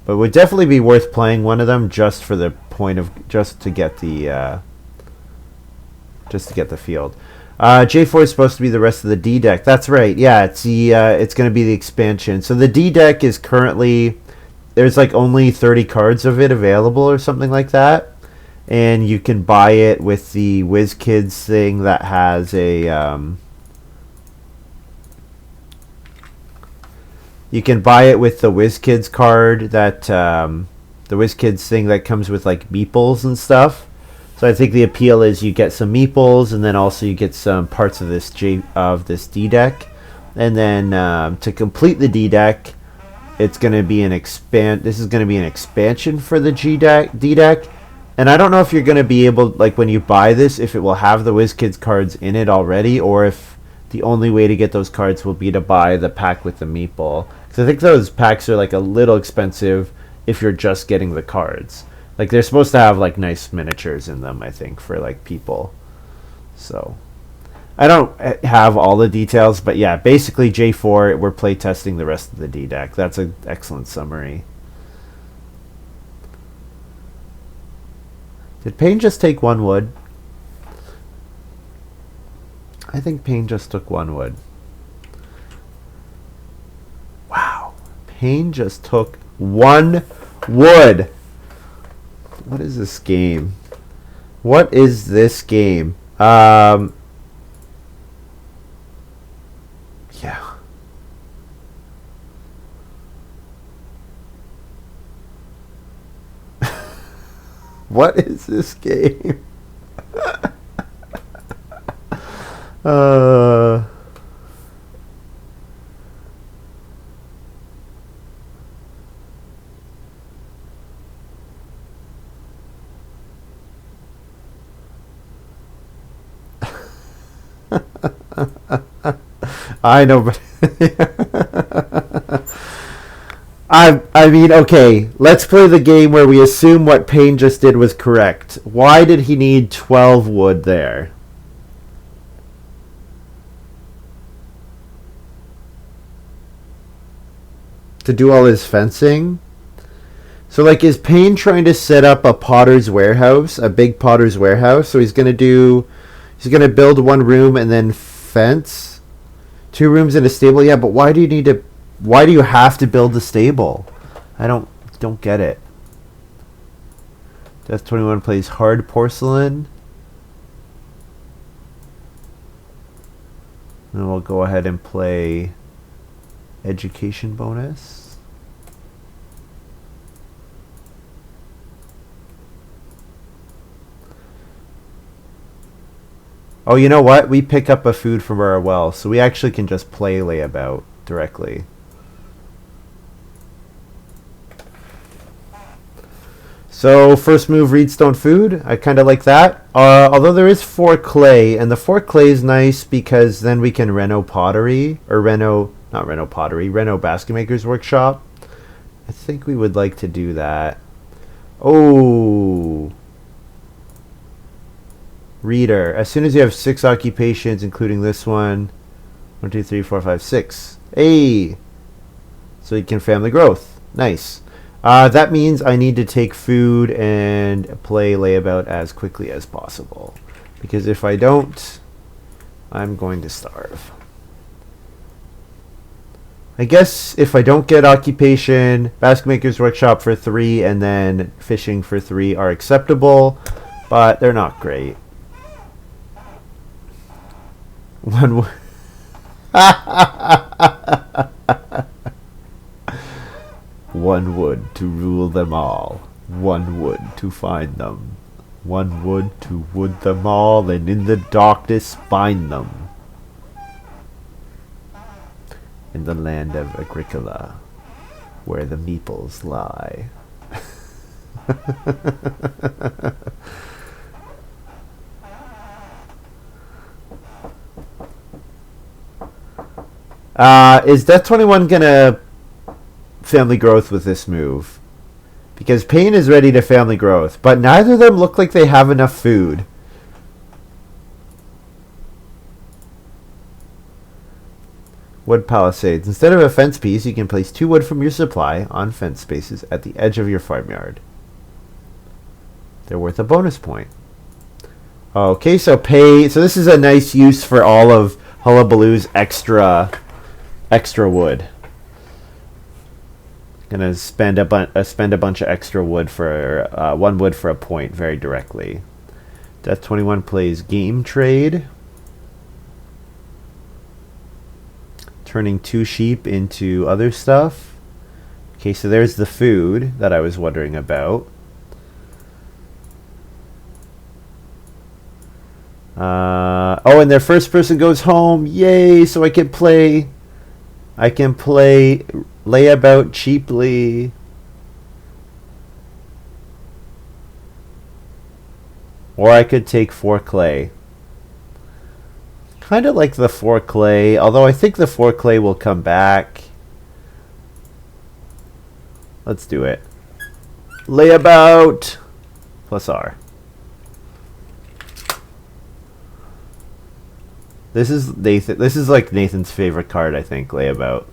but it would definitely be worth playing one of them just for the point of just to get the field. J4 is supposed to be the rest of the D deck. That's right. Yeah, it's going to be the expansion. So the D deck is currently, there's like only 30 cards of it available or something like that. And you can buy it with the WizKids thing that has a you can buy it with the WizKids card that the WizKids thing that comes with like meeples and stuff. So I think the appeal is you get some meeples and then also you get some parts of this D deck. And then to complete the D deck, it's going to be this is going to be an expansion for the D deck. And I don't know if you're going to be able, like when you buy this, if it will have the WizKids cards in it already, or if the only way to get those cards will be to buy the pack with the meeple. Because I think those packs are like a little expensive if you're just getting the cards. Like they're supposed to have like nice miniatures in them, I think, for like people. So I don't have all the details, but yeah, basically J4, we're playtesting the rest of the D deck. That's an excellent summary. Did Payne just take 1 wood? I think Payne just took 1 wood. Wow. Payne just took 1 wood. What is this game? What is this game? Yeah. What is this game? I know, but I mean, okay, let's play the game where we assume what Payne just did was correct. Why did he need 12 wood there? To do all his fencing? So, like, is Payne trying to set up a potter's warehouse, a big potter's warehouse? So he's going to build 1 room and then fence 2 rooms in a stable. Yeah, but why do you have to build the stable? I don't get it. Death21 plays hard porcelain. And we'll go ahead and play education bonus. Oh, you know what? We pick up a food from our well, so we actually can just play layabout directly. So first move, reedstone food. I kind of like that. Although there is 4 clay, and the 4 clay is nice because then we can reno pottery, or reno basket maker's workshop. I think we would like to do that. Oh. Reader. As soon as you have 6 occupations, including this one. 1, 2, 3, 4, 5, 6. Hey! So you can family growth. Nice. That means I need to take food and play layabout as quickly as possible. Because if I don't, I'm going to starve. I guess if I don't get occupation, basket maker's workshop for 3 and then fishing for 3 are acceptable, but they're not great. One wood to rule them all. 1 wood to find them. 1 wood to wood them all, and in the darkness bind them. in the land of Agricola, where the meeples lie. Is Death21 gonna family growth with this move? Because Pain is ready to family growth, but neither of them look like they have enough food. Wood palisades. Instead of a fence piece, you can place 2 wood from your supply on fence spaces at the edge of your farmyard. They're worth a bonus point. Okay, so this is a nice use for all of Hullabaloo's extra wood. Gonna spend a bunch of extra wood for 1 wood for a point very directly. Death21 plays game trade, turning 2 sheep into other stuff. Okay, so there's the food that I was wondering about. Oh, and their first person goes home. Yay! So I can play layabout cheaply. Or I could take 4 clay. Kind of like the 4 clay, although I think the 4 clay will come back. Let's do it. Layabout plus R. This is Nathan. This is like Nathan's favorite card, I think. Layabout.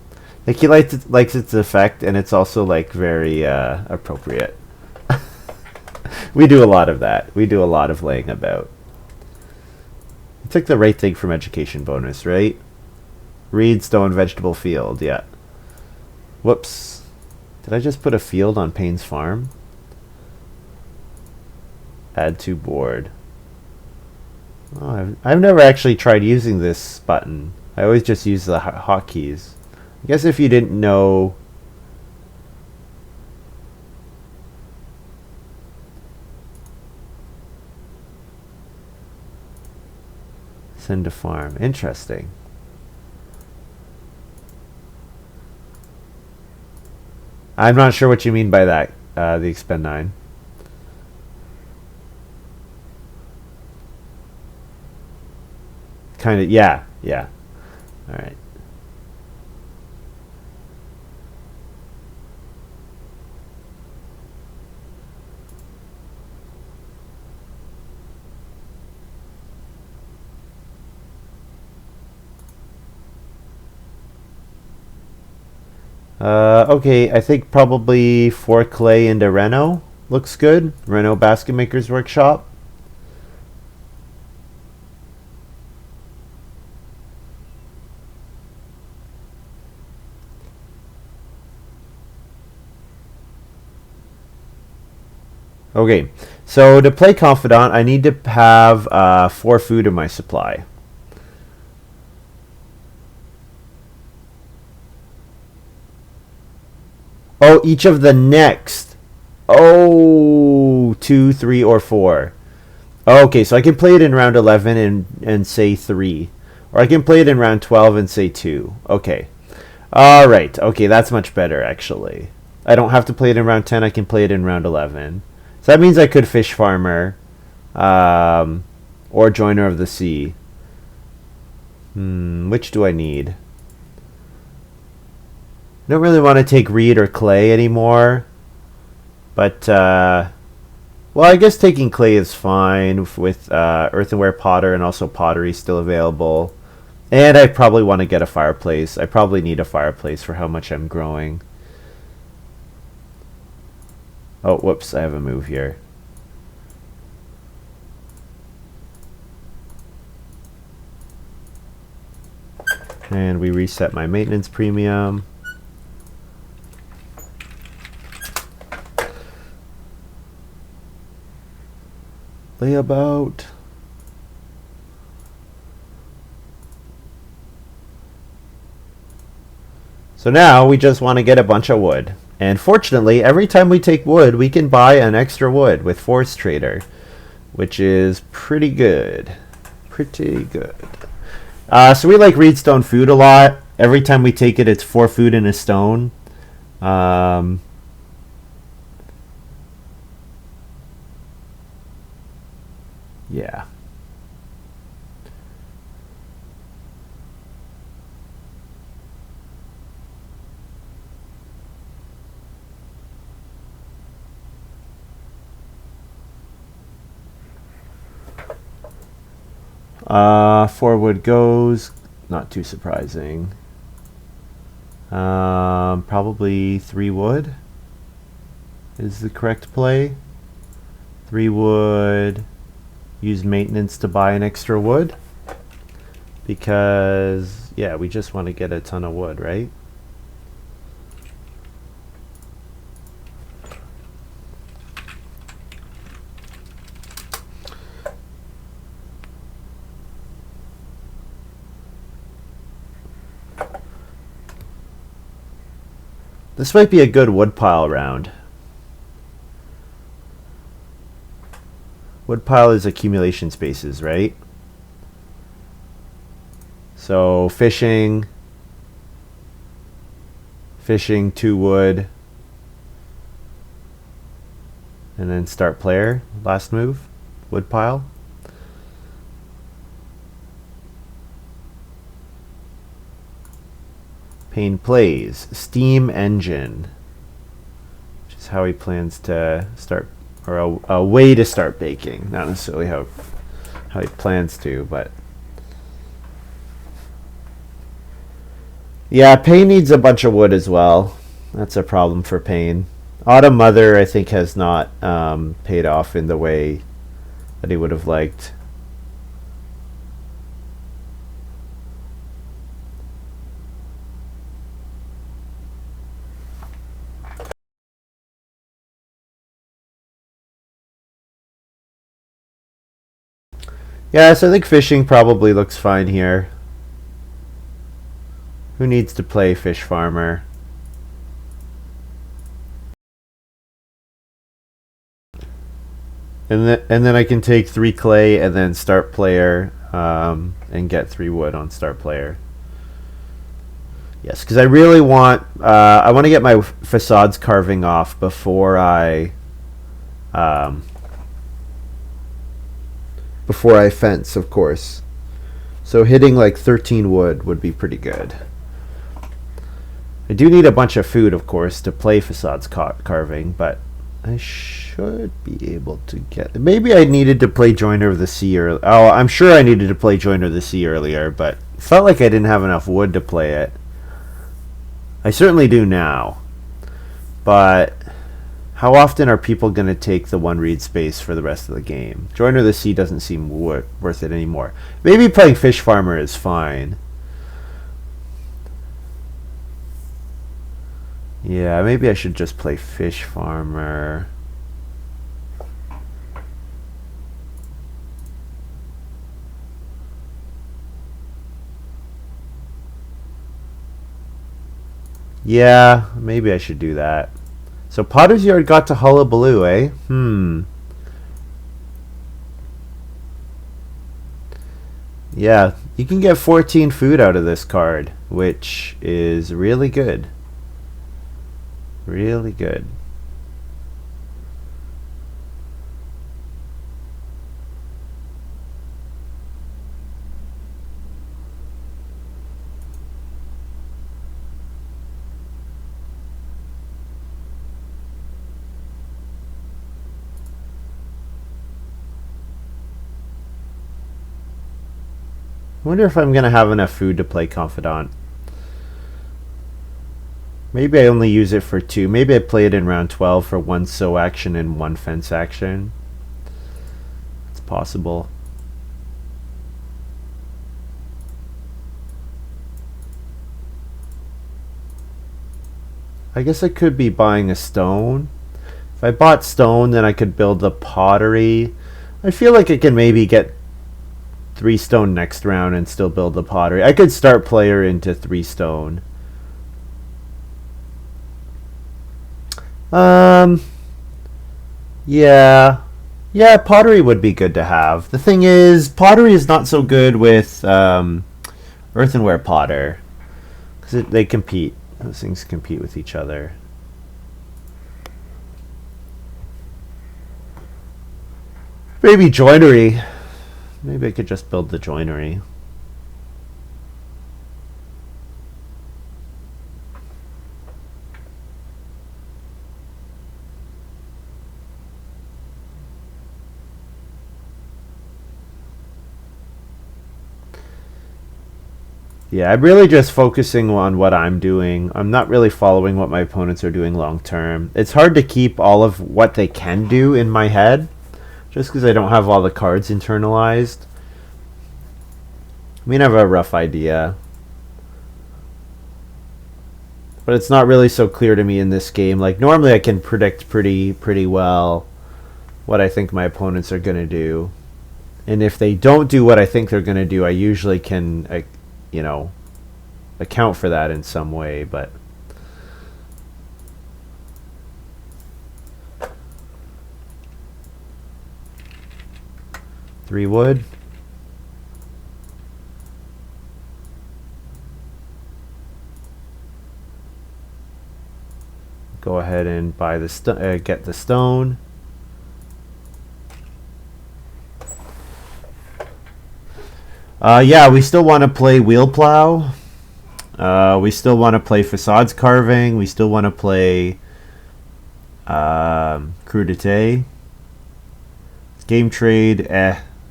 Like he likes its effect, and it's also like very appropriate. We do a lot of that. We do a lot of laying about. It's like the right thing from education bonus, right? Reed, stone, vegetable field. Yeah. Whoops. Did I just put a field on Payne's farm? Add to board. Oh, I've never actually tried using this button. I always just use the hotkeys. I guess if you didn't know... Send to farm. Interesting. I'm not sure what you mean by that, the expend 9. Kind of, yeah. All right. Okay, I think probably 4 clay into Reno looks good. Reno Basket Maker's Workshop. Okay, so to play Confidant, I need to have 4 food in my supply. Oh, each of the next. Oh, 2, 3, or 4. Okay, so I can play it in round 11 and say 3. Or I can play it in round 12 and say 2. Okay. Alright, okay, that's much better, actually. I don't have to play it in round 10, I can play it in round 11. So that means I could Fish Farmer, or Joiner of the Sea. Which do I need? I don't really want to take Reed or Clay anymore. But, well, I guess taking Clay is fine with Earthenware Potter and also Pottery still available. And I probably want to get a fireplace. I probably need a fireplace for how much I'm growing. Oh, whoops, I have a move here. And we reset my maintenance premium. Layabout. So now we just want to get a bunch of wood. And fortunately, every time we take wood, we can buy an extra wood with Forest Trader, which is pretty good. Pretty good. So we like Reedstone Food a lot. Every time we take it, it's 4 food and a stone. Yeah. Forward goes. Not too surprising. Probably 3 wood is the correct play. 3 wood. Use maintenance to buy an extra wood. Because, yeah, we just want to get a ton of wood, right? This might be a good woodpile round. Woodpile is accumulation spaces, right? So fishing, 2 wood, and then start player, last move, woodpile. Payne plays steam engine, which is how he plans to start, or a way to start baking. Not necessarily how he plans to, but yeah, Payne needs a bunch of wood as well. That's a problem for Payne. Autumn Mother, I think, has not paid off in the way that he would have liked. Yeah, so I think fishing probably looks fine here. Who needs to play fish farmer? And then I can take 3 clay and then start player and get 3 wood on start player. Yes, because I really want I want to get my facades carving off before I fence, of course. So hitting like 13 wood would be pretty good. I do need a bunch of food, of course, to play facades carving, but I should be able to get... Maybe I needed to play Joiner of the Sea earlier. Oh, I'm sure I needed to play Joiner of the Sea earlier, but felt like I didn't have enough wood to play it. I certainly do now. But how often are people going to take the 1 read space for the rest of the game? Joiner of the Sea doesn't seem worth it anymore. Maybe playing Fish Farmer is fine. Yeah, maybe I should just play Fish Farmer. Yeah, maybe I should do that. So Potter's Yard got to Hullabaloo, eh? Yeah, you can get 14 food out of this card, which is really good. Really good. I wonder if I'm going to have enough food to play Confidant. Maybe I only use it for 2. Maybe I play it in round 12 for 1 sow action and 1 fence action. It's possible. I guess I could be buying a stone. If I bought stone, then I could build the pottery. I feel like I can maybe get 3 stone next round and still build the pottery. I could start player into 3 stone. Yeah, pottery would be good to have. The thing is, pottery is not so good with earthenware potter. Because they compete. Those things compete with each other. Maybe joinery. Maybe I could just build the joinery. Yeah, I'm really just focusing on what I'm doing. I'm not really following what my opponents are doing long term. It's hard to keep all of what they can do in my head, just because I don't have all the cards internalized. I mean, I have a rough idea, but it's not really so clear to me in this game. Like, normally I can predict pretty well what I think my opponents are going to do. And if they don't do what I think they're going to do, I usually can, you know, account for that in some way, but... Three wood. Go ahead and buy the get the stone. Yeah, we still want to play wheel plow. We still want to play facades carving. We still want to play crudité. Game trade,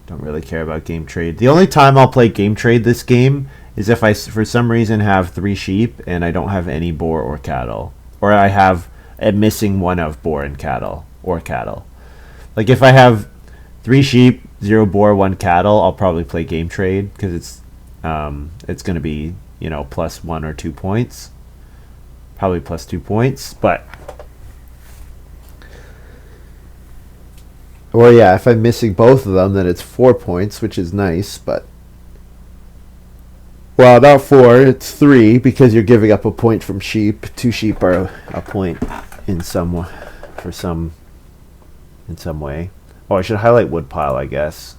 don't really care about game trade. The only time I'll play game trade this game is if I, for some reason, have 3 sheep and I don't have any boar or cattle. Or I have a missing one of boar and cattle, or cattle. Like if I have 3 sheep, 0 boar, 1 cattle, I'll probably play game trade because it's going to be, you know, plus 1 or 2 points. Probably plus 2 points, but... Or yeah, if I'm missing both of them, then it's 4 points, which is nice, but... Well, not 4, it's 3, because you're giving up a point from sheep. 2 sheep are a point in some way. Oh, I should highlight woodpile, I guess.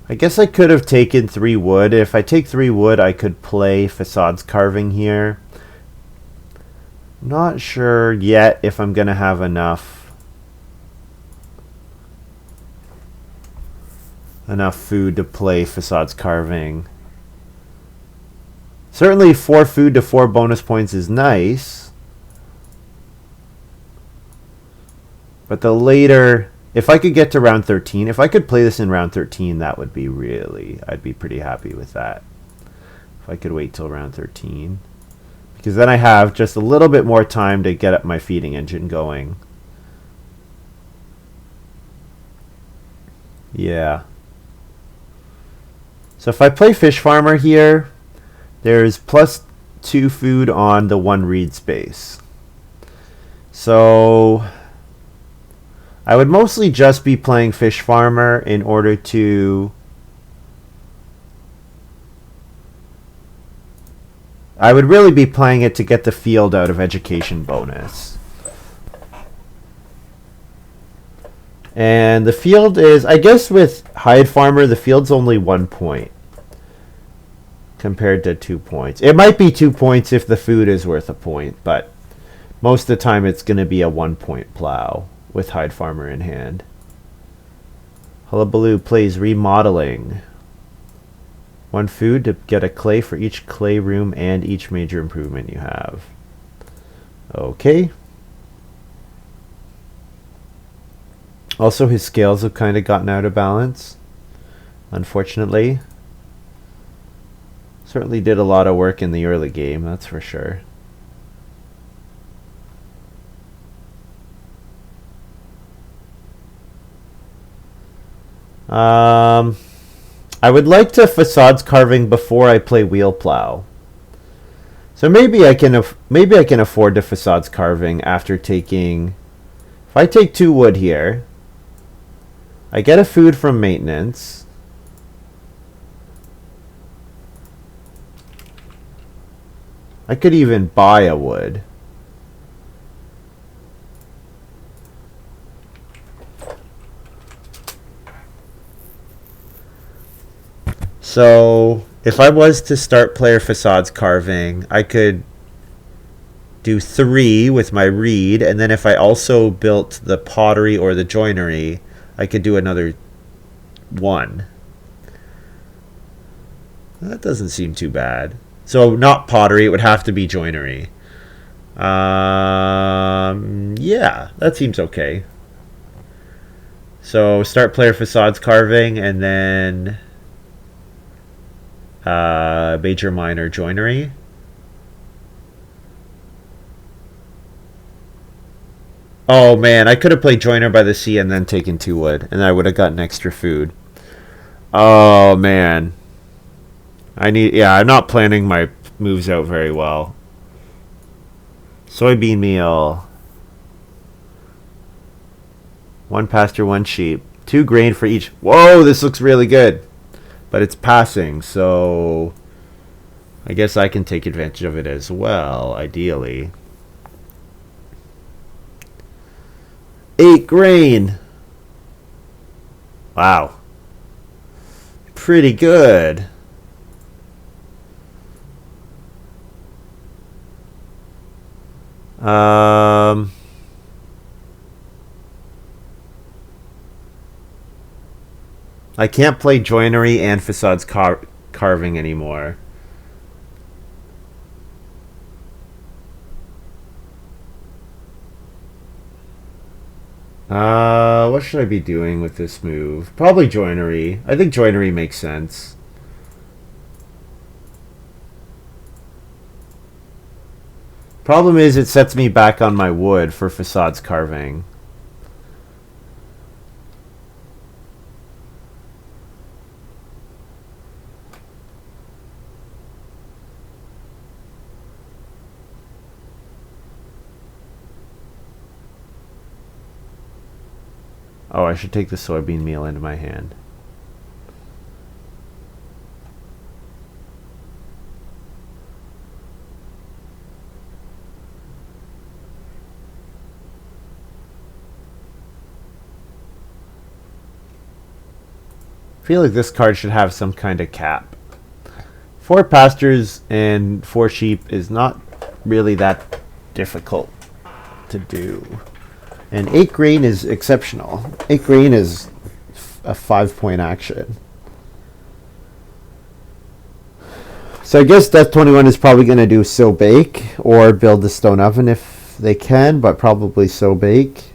I guess I could have taken 3 wood. If I take 3 wood, I could play facades carving here. Not sure yet if I'm going to have enough food to play facades carving. Certainly 4 food to 4 bonus points is nice. But the later... If I could get to round 13, if I could play this in round 13, that would be really... I'd be pretty happy with that. If I could wait till round 13. Because then I have just a little bit more time to get up my feeding engine going. Yeah. So if I play Fish Farmer here, there's plus 2 food on the 1 reed space. So... I would mostly just be playing Fish Farmer in order to... I would really be playing it to get the field out of education bonus. And the field is... I guess with Hide Farmer, the field's only 1 point. Compared to 2 points. It might be 2 points if the food is worth a point, but most of the time it's going to be a 1 point plow. With Hide Farmer in hand. Hullabaloo plays remodeling. 1 food to get a clay for each clay room and each major improvement you have. Okay. Also, his scales have kind of gotten out of balance, unfortunately. Certainly did a lot of work in the early game, that's for sure. I would like to facades carving before I play wheel plow. So maybe I can afford to facades carving after taking... If I take 2 wood here, I get a food from maintenance. I could even buy a wood. So if I was to start player facades carving, I could do 3 with my reed, and then if I also built the pottery or the joinery, I could do another 1. That doesn't seem too bad. So not pottery, it would have to be joinery. Yeah, that seems okay. So start player facades carving, and then major minor joinery. Oh man, I could have played Joiner by the Sea and then taken 2 wood, and I would have gotten extra food. Oh man. I'm not planning my moves out very well. Soybean meal. 1 pasture, 1 sheep. 2 grain for each. Whoa, this looks really good. But it's passing, so I guess I can take advantage of it as well, ideally. 8 grain. Wow. Pretty good. I can't play joinery and facades carving anymore. What should I be doing with this move? Probably joinery. I think joinery makes sense. Problem is, it sets me back on my wood for facades carving. Oh, I should take the soybean meal into my hand. I feel like this card should have some kind of cap. 4 pastures and 4 sheep is not really that difficult to do. And 8 grain is exceptional. 8 grain is a 5-point action. So I guess Death21 is probably going to do sow bake or build the stone oven if they can, but probably sow bake.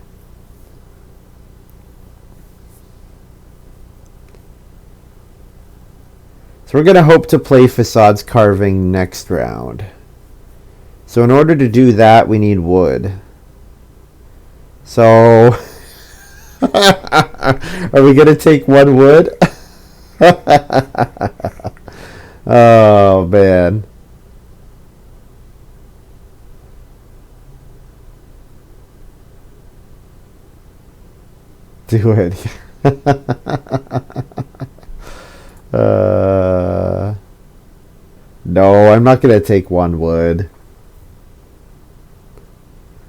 So we're going to hope to play facades carving next round. So in order to do that, we need wood. So are we going to take 1 wood? Oh man. Do it. No, I'm not going to take 1 wood.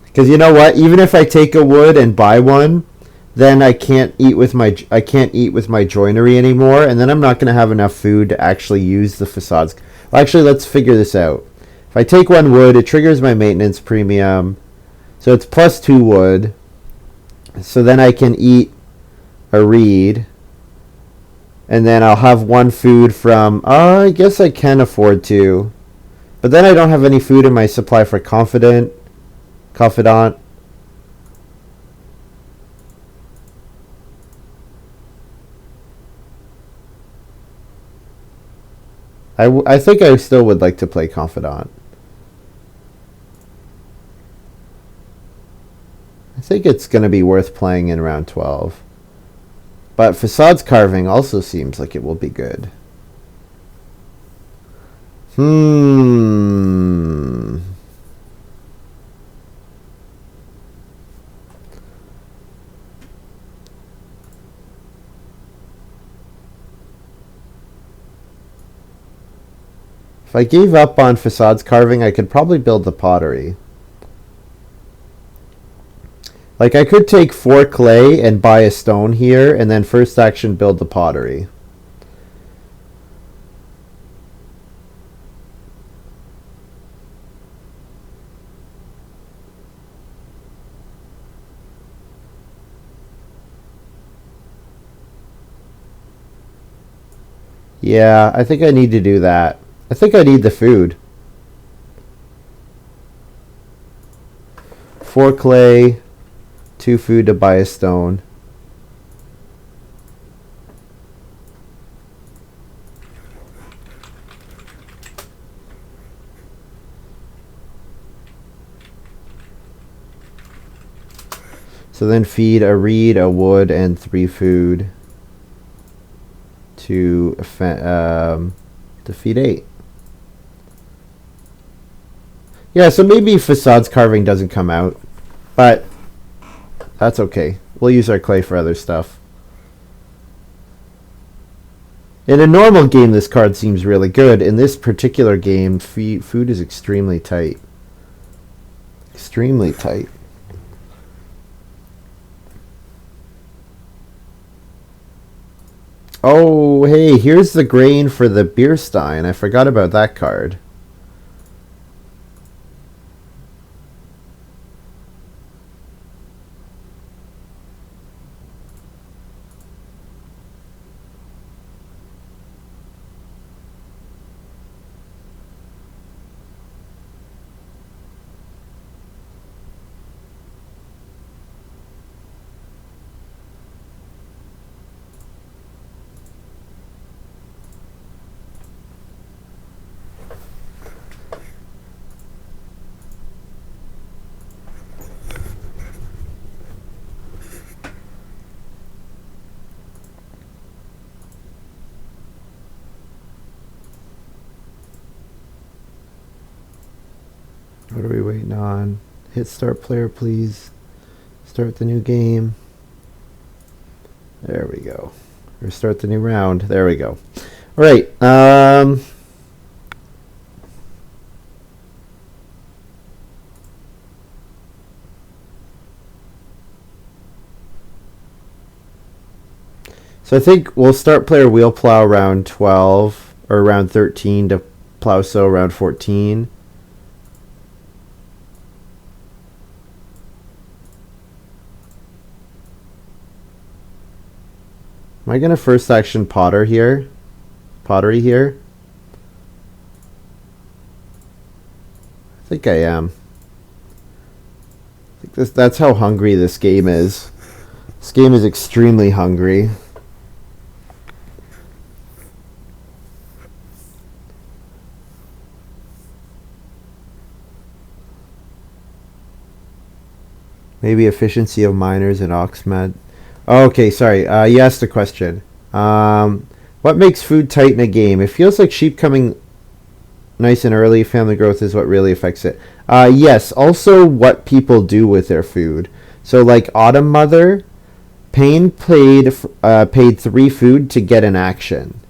Because you know what? Even if I take a wood and buy 1, then I can't eat with my joinery anymore, and then I'm not going to have enough food to actually use the facades. Well, actually, let's figure this out. If I take 1 wood, it triggers my maintenance premium, so it's plus 2 wood. So then I can eat a reed, and then I'll have 1 food from. I guess I can afford to, but then I don't have any food in my supply for confidant. I think I still would like to play confidant. I think it's going to be worth playing in round 12. But facades carving also seems like it will be good. If I gave up on facades carving, I could probably build the pottery. Like, I could take 4 clay and buy a stone here, and then first action build the pottery. Yeah, I think I need to do that. I think I need the food. 4 clay, 2 food to buy a stone. So then feed a reed, a wood, and 3 food to feed 8. Yeah, so maybe facades carving doesn't come out, but that's okay. We'll use our clay for other stuff. In a normal game, this card seems really good. In this particular game, food is extremely tight. Extremely tight. Oh, hey, here's the grain for the beer stein. I forgot about that card. What are we waiting on? Hit start player, please. Start the new game. There we go. Or start the new round. There we go. All right. So I think we'll start player wheel plow round 12 or round 13 to plow sow round 14. Am I going to first action pottery here? I think I am. I think that's how hungry this game is. This game is extremely hungry. Maybe efficiency of miners and Oxmed. Okay, sorry. You asked a question. What makes food tight in a game? It feels like sheep coming nice and early. Family growth is what really affects it. Yes. Also, what people do with their food. So, like Autumn Mother, Payne paid 3 food to get an action.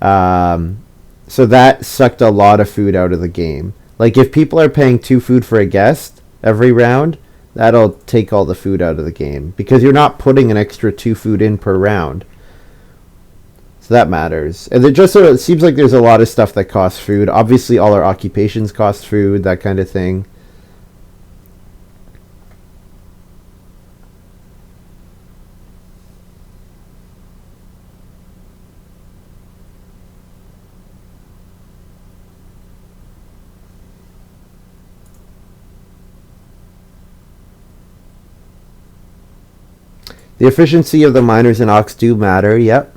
So that sucked a lot of food out of the game. Like if people are paying 2 food for a guest every round, that'll take all the food out of the game because you're not putting an extra 2 food in per round. So that matters. And it seems like there's a lot of stuff that costs food. Obviously, all our occupations cost food, that kind of thing. The efficiency of the miners and ox do matter, yep.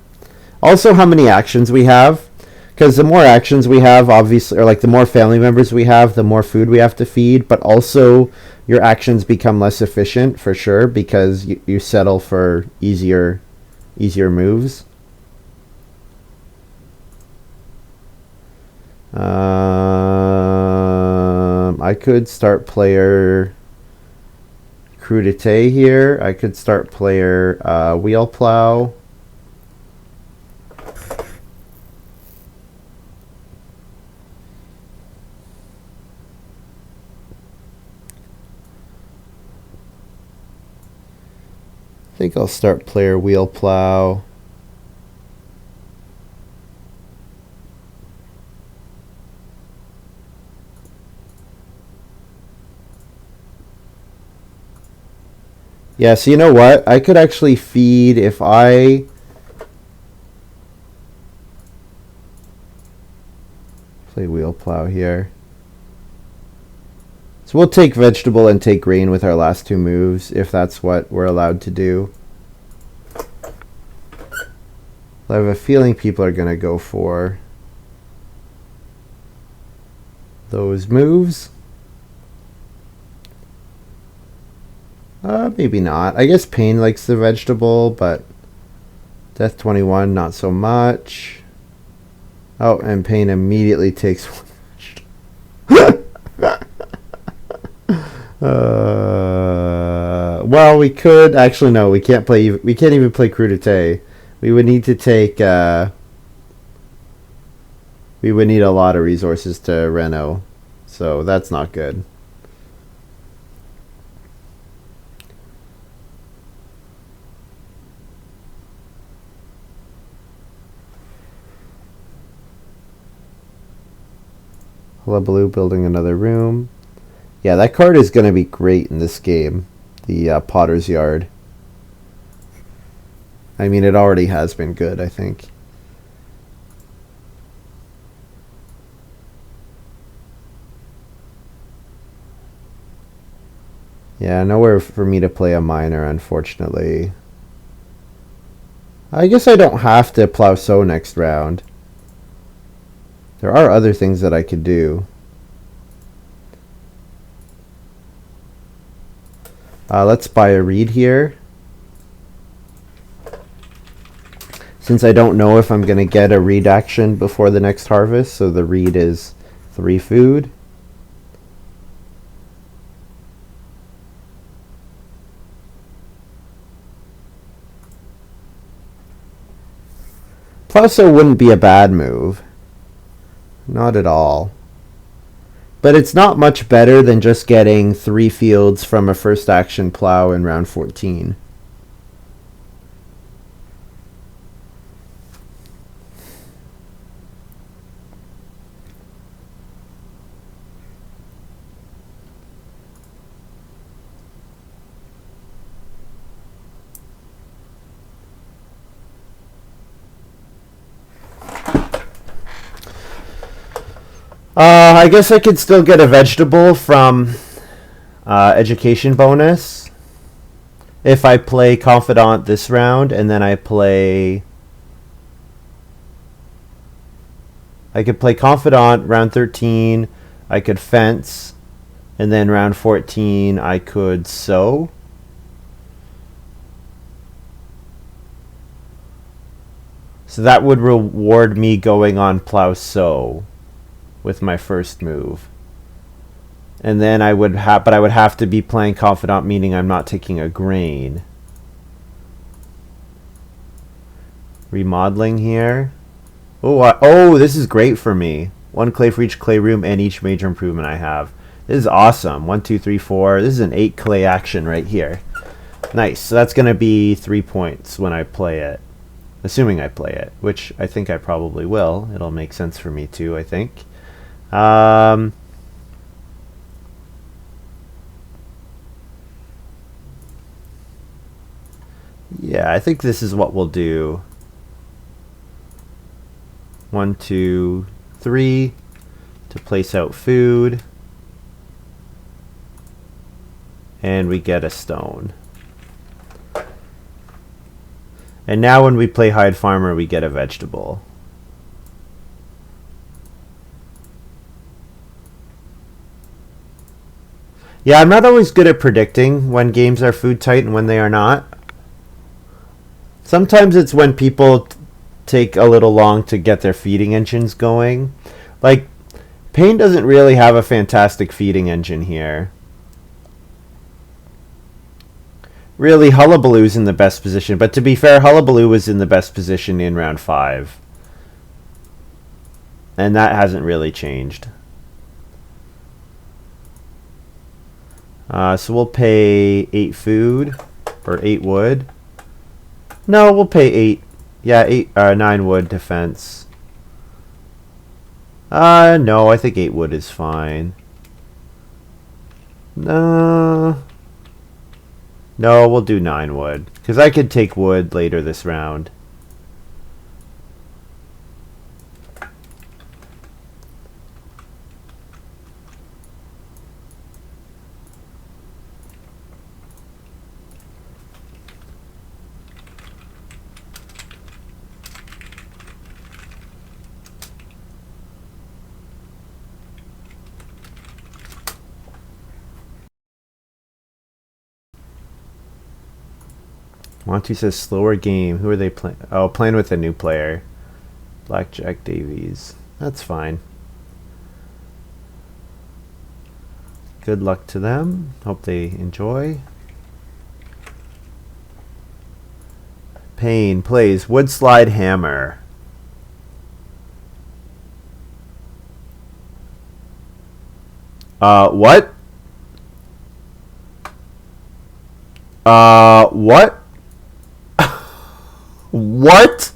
Also how many actions we have. Because the more actions we have, obviously, or like the more family members we have, the more food we have to feed. But also your actions become less efficient for sure because you settle for easier moves. I could start player crudité here. I could start player wheel plow. think I'll start player wheel plow. Yeah, so you know what? I could actually feed if I play wheel plow here. So we'll take vegetable and take grain with our last two moves, if that's what we're allowed to do. I have a feeling people are going to go for those moves. Maybe not. I guess Pain likes the vegetable, but Death21 not so much. Oh, and Pain immediately takes one. Well, we could actually no. We can't play. We can't even play crudité. We would need to take. We would need a lot of resources to reno, so that's not good. Hullabaloo building another room. Yeah, that card is going to be great in this game. The Potter's Yard. I mean, it already has been good, I think. Yeah, nowhere for me to play a miner, unfortunately. I guess I don't have to plow sow next round. There are other things that I could do. Let's buy a reed here. Since I don't know if I'm going to get a reed action before the next harvest, so the reed is 3 food. Plow sow wouldn't be a bad move. Not at all. But it's not much better than just getting 3 fields from a first action plow in round 14. I guess I could still get a vegetable from education bonus if I play Confidant this round, and then I could play Confidant round 13, I could fence, and then round 14 I could sow. So that would reward me going on plow sow with my first move. And then I would have to be playing Confidant, meaning I'm not taking a grain. Remodeling here. Oh, this is great for me. 1 clay for each clay room and each major improvement I have. This is awesome. 1, 2, 3, 4. This is an 8 clay action right here. Nice. So that's going to be 3 points when I play it. Assuming I play it, which I think I probably will. It'll make sense for me too, I think. Yeah, I think this is what we'll do. 1, 2, 3 to place out food. And we get a stone. And now when we play Hide Farmer, we get a vegetable. Yeah, I'm not always good at predicting when games are food tight and when they are not. Sometimes it's when people take a little long to get their feeding engines going. Like, Pain doesn't really have a fantastic feeding engine here. Really, Hullabaloo's in the best position. But to be fair, Hullabaloo was in the best position in round 5. And that hasn't really changed. So we'll pay 8 food, or 8 wood. No, we'll pay 8. Yeah, 9 wood defense. No, I think 8 wood is fine. No, we'll do 9 wood because I could take wood later this round. Monty says slower game. Who are they playing? Oh, playing with a new player. Blackjack Davies. That's fine. Good luck to them. Hope they enjoy. Payne plays Wood Slide Hammer. What? What? What?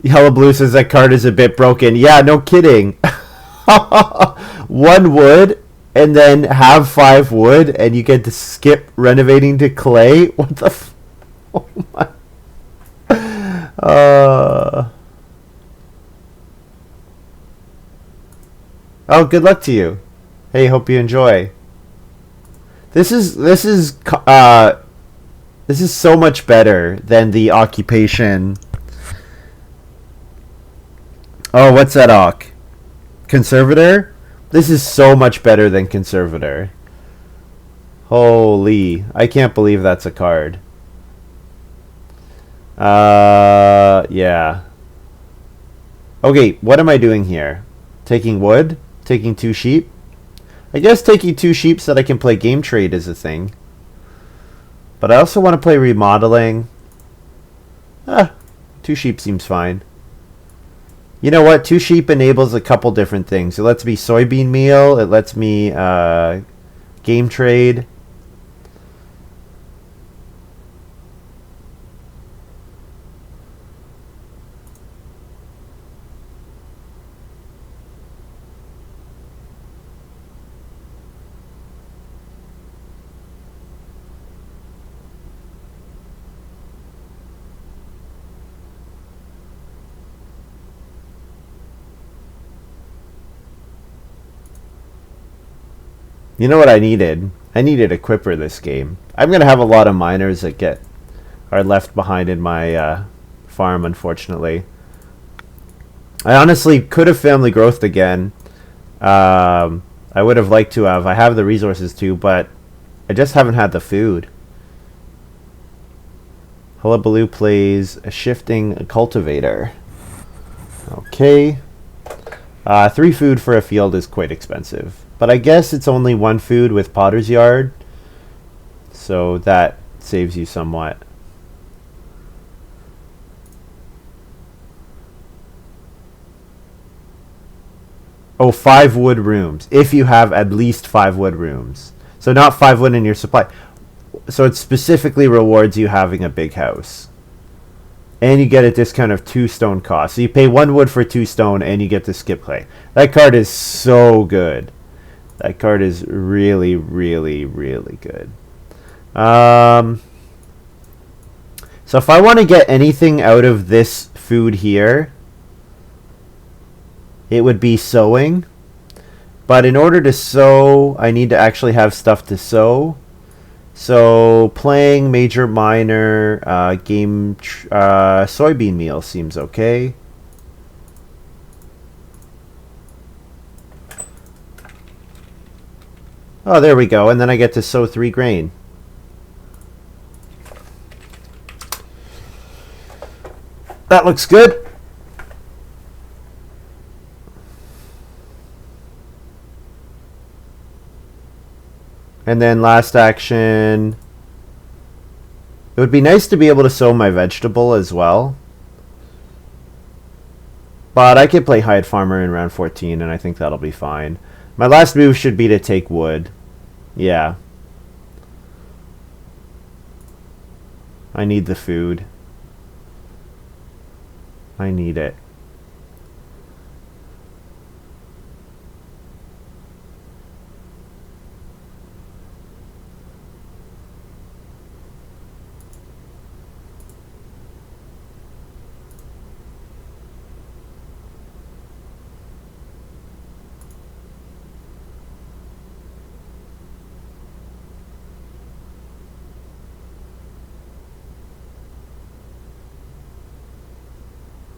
Hullabaloo says that card is a bit broken. Yeah, no kidding. 1 wood and then have 5 wood and you get to skip renovating to clay? What the f... Oh my... Oh, good luck to you. Hey, hope you enjoy. This is so much better than the occupation. Oh, what's that awk? Conservator? This is so much better than Conservator. Holy, I can't believe that's a card. Yeah. Okay, what am I doing here? Taking wood? Taking 2 sheep? I guess taking 2 sheep so that I can play game trade is a thing. But I also want to play remodeling. 2 sheep seems fine. You know what? 2 sheep enables a couple different things. It lets me soybean meal. It lets me game trade. You know what I needed? I needed a Quipper this game. I'm going to have a lot of miners that are left behind in my farm, unfortunately. I honestly could have family growth again. I would have liked to have. I have the resources to, but I just haven't had the food. Hullabaloo plays a shifting cultivator. Okay. 3 food for a field is quite expensive. But I guess it's only 1 food with Potter's Yard. So that saves you somewhat. Oh, 5 wood rooms. If you have at least 5 wood rooms. So not 5 wood in your supply. So it specifically rewards you having a big house. And you get a discount of 2 stone cost. So you pay 1 wood for 2 stone and you get to skip clay. That card is so good. That card is really, really, really good. So if I want to get anything out of this food here, it would be sowing. But in order to sow, I need to actually have stuff to sow. So playing major minor soybean meal seems okay. Oh, there we go. And then I get to sow 3 grain. That looks good. And then last action. It would be nice to be able to sow my vegetable as well. But I could play Hide Farmer in round 14, and I think that'll be fine. My last move should be to take wood. Yeah. I need the food. I need it.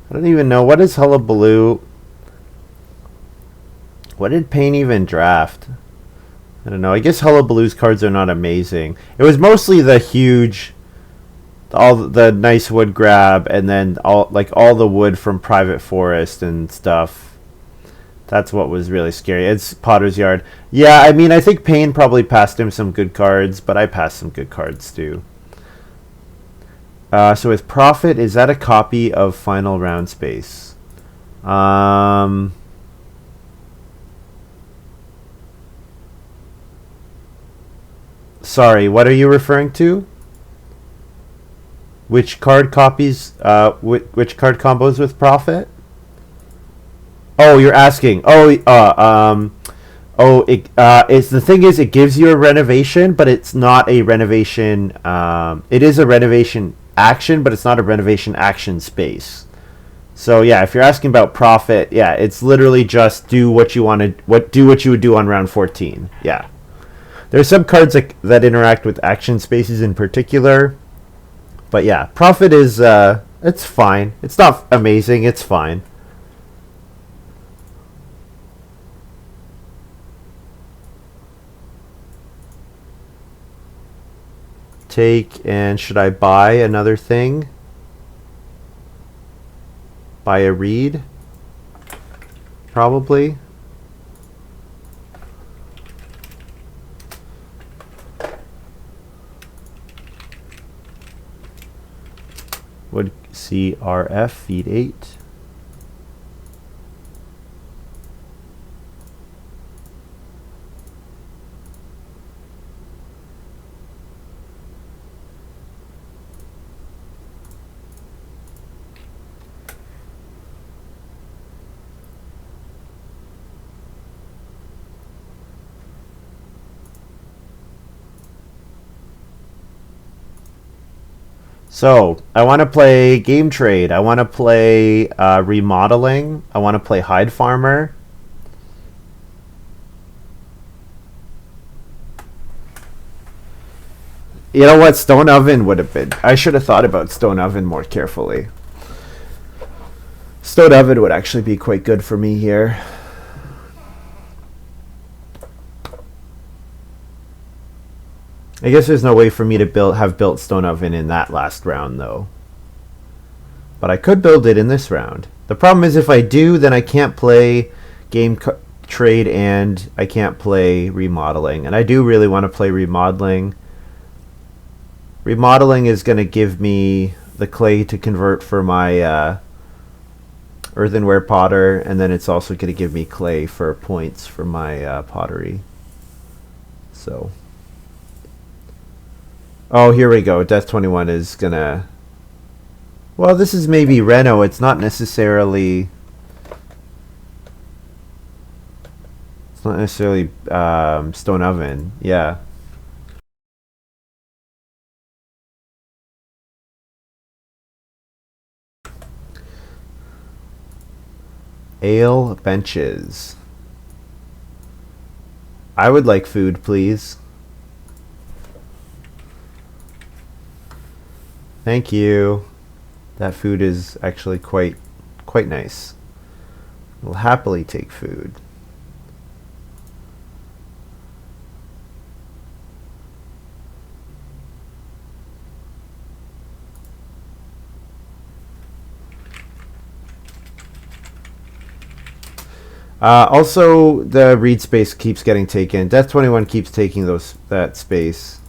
I don't even know. What is Hullabaloo? What did Payne even draft? I don't know. I guess Hullabaloo's cards are not amazing. It was mostly the huge, all the nice wood grab, and then all the wood from Private Forest and stuff. That's what was really scary. It's Potter's Yard. Yeah, I mean, I think Payne probably passed him some good cards, but I passed some good cards too. So with Prophet, is that a copy of Final Round Space? Sorry, what are you referring to? Which card copies? Which card combos with Prophet? Oh, you're asking. It's the thing is, it gives you a renovation, but it's not a renovation. It is a renovation action, but it's not a renovation action space. So yeah, if you're asking about Prophet, yeah, it's literally just do what you want to do what you would do on round 14. Yeah, there's some cards that interact with action spaces in particular, but yeah, Prophet is it's fine. It's not amazing. It's fine. Take, and should I buy another thing? Buy a reed? Probably. Would CRF feed 8. So, I want to play Game Trade. I want to play Remodeling. I want to play Hide Farmer. You know what? Stone Oven would have been. I should have thought about Stone Oven more carefully. Stone Oven would actually be quite good for me here. I guess there's no way for me to have built Stone Oven in that last round, though. But I could build it in this round. The problem is if I do, then I can't play Trade and I can't play Remodeling. And I do really want to play Remodeling. Remodeling is going to give me the clay to convert for my earthenware potter, and then it's also going to give me clay for points for my pottery. So... Oh, here we go. Death21 is gonna... Well, this is maybe Reno. It's not necessarily... It's not necessarily Stone Oven. Yeah. Ale benches. I would like food, please. Thank you. That food is actually quite nice. We'll happily take food. Also, the read space keeps getting taken. Death21 keeps taking that space.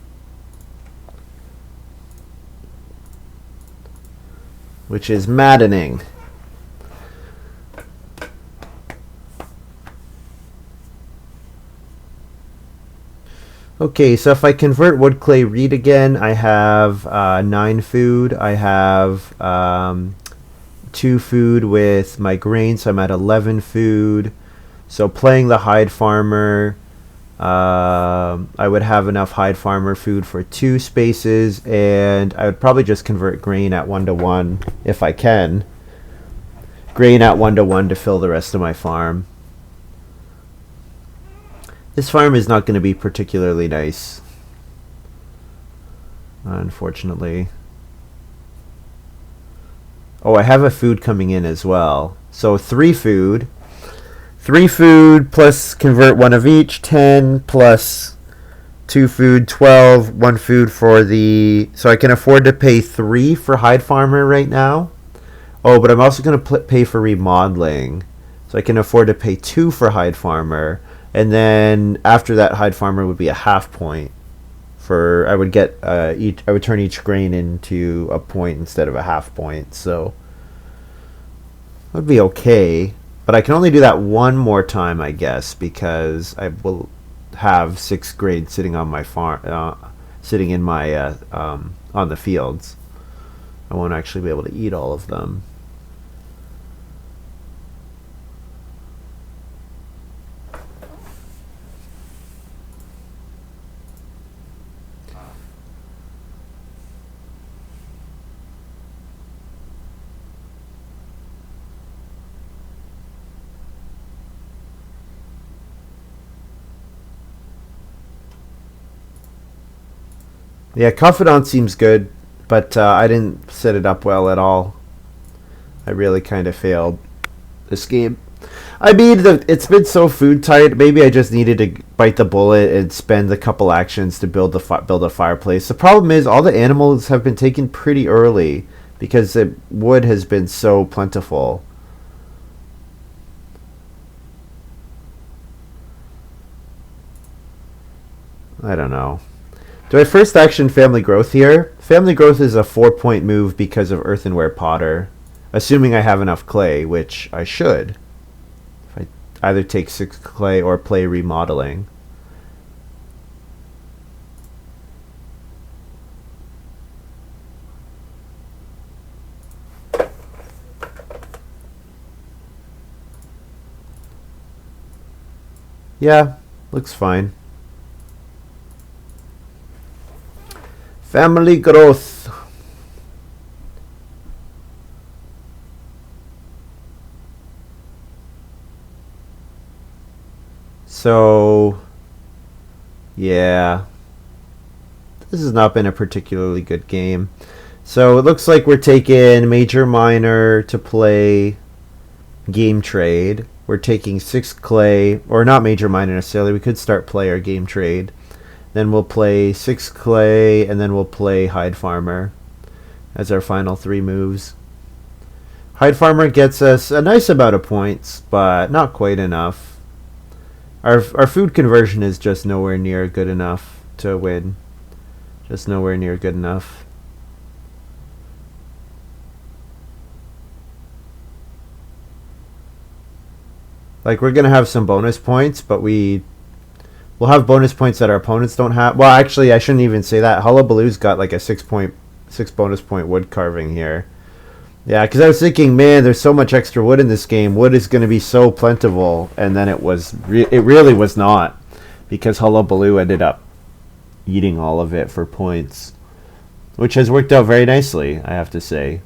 Which is maddening. Okay, so if I convert wood, clay, reed again, I have 9 food. I have 2 food with my grain, so I'm at 11 food. So playing the hide farmer, I would have enough hide farmer food for 2 spaces, and I would probably just convert grain at 1-to-1 if I can. Grain at 1-to-1 to fill the rest of my farm. This farm is not going to be particularly nice, unfortunately. Oh, I have a food coming in as well. So 3 food. 3 food plus convert 1 of each, 10 plus 2 food, 12, 1 food for the... So I can afford to pay 3 for hide farmer right now. Oh, but I'm also going to pay for remodeling. So I can afford to pay 2 for hide farmer. And then after that, hide farmer would be a half point. I would get I would turn each grain into a point instead of a half point. So that would be okay. But I can only do that one more time, I guess, because I will have 6 grain sitting on my farm, sitting in my on the fields. I won't actually be able to eat all of them. Yeah, Confidant seems good, but I didn't set it up well at all. I really kind of failed this game. I mean, it's been so food tight. Maybe I just needed to bite the bullet and spend a couple actions to build a fireplace. The problem is all the animals have been taken pretty early because the wood has been so plentiful. I don't know. Do I first action family growth here? Family growth is a 4-point move because of earthenware potter. Assuming I have enough clay, which I should. If I either take 6 clay or play remodeling. Yeah, looks fine. Family growth. So, yeah. This has not been a particularly good game. So it looks like we're taking major minor to play game trade. We're taking 6 clay, or not major minor necessarily. We could start play or game trade. Then we'll play 6 clay, and then we'll play hide farmer as our final 3 moves. Hide farmer gets us a nice amount of points, but not quite enough. Our food conversion is just nowhere near good enough to win. Just nowhere near good enough. Like, we're going to have some bonus points, but we'll have bonus points that our opponents don't have. Well, actually, I shouldn't even say that. Hullabaloo's got like a 6 bonus point wood carving here. Yeah, because I was thinking, man, there's so much extra wood in this game. Wood is going to be so plentiful, and then it really was not, because Hullabaloo ended up eating all of it for points, which has worked out very nicely, I have to say.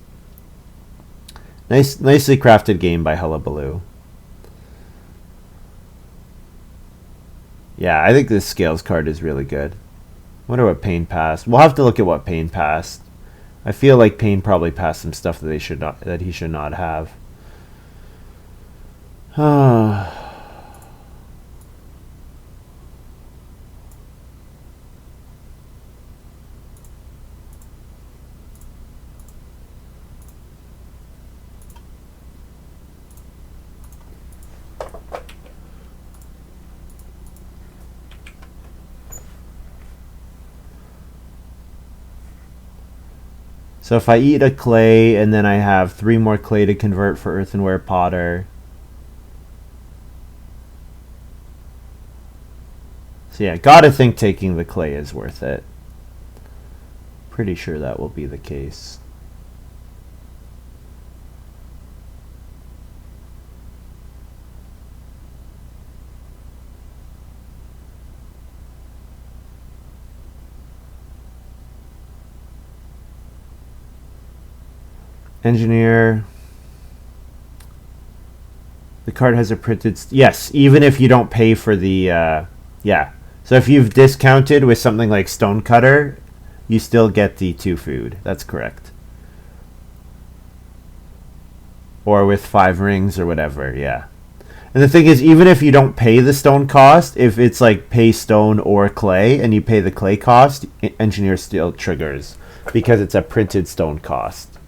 Nicely crafted game by Hullabaloo. Yeah, I think this scales card is really good. Wonder what Payne passed. We'll have to look at what Payne passed. I feel like Payne probably passed some stuff that he should not have. So if I eat a clay and then I have 3 more clay to convert for earthenware potter. So yeah, gotta think taking the clay is worth it. Pretty sure that will be the case. Engineer. The card has a printed... yes, even if you don't pay for the... yeah. So if you've discounted with something like Stonecutter, you still get the 2 food. That's correct. Or with 5 rings or whatever, yeah. And the thing is, even if you don't pay the stone cost, if it's like pay stone or clay, and you pay the clay cost, Engineer still triggers, because it's a printed stone cost.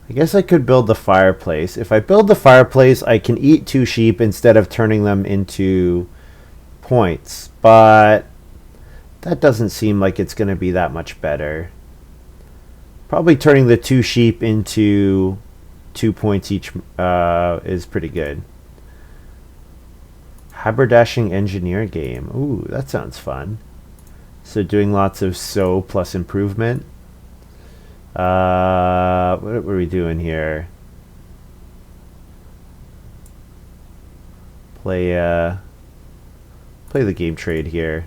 I guess I could build the fireplace. If I build the fireplace, I can eat 2 sheep instead of turning them into points. But that doesn't seem like it's going to be that much better. Probably turning the 2 sheep into 2 points each is pretty good. Haberdashing Engineer game. Ooh, that sounds fun. So doing lots of sew plus improvement. What were we doing here? Play the game trade here.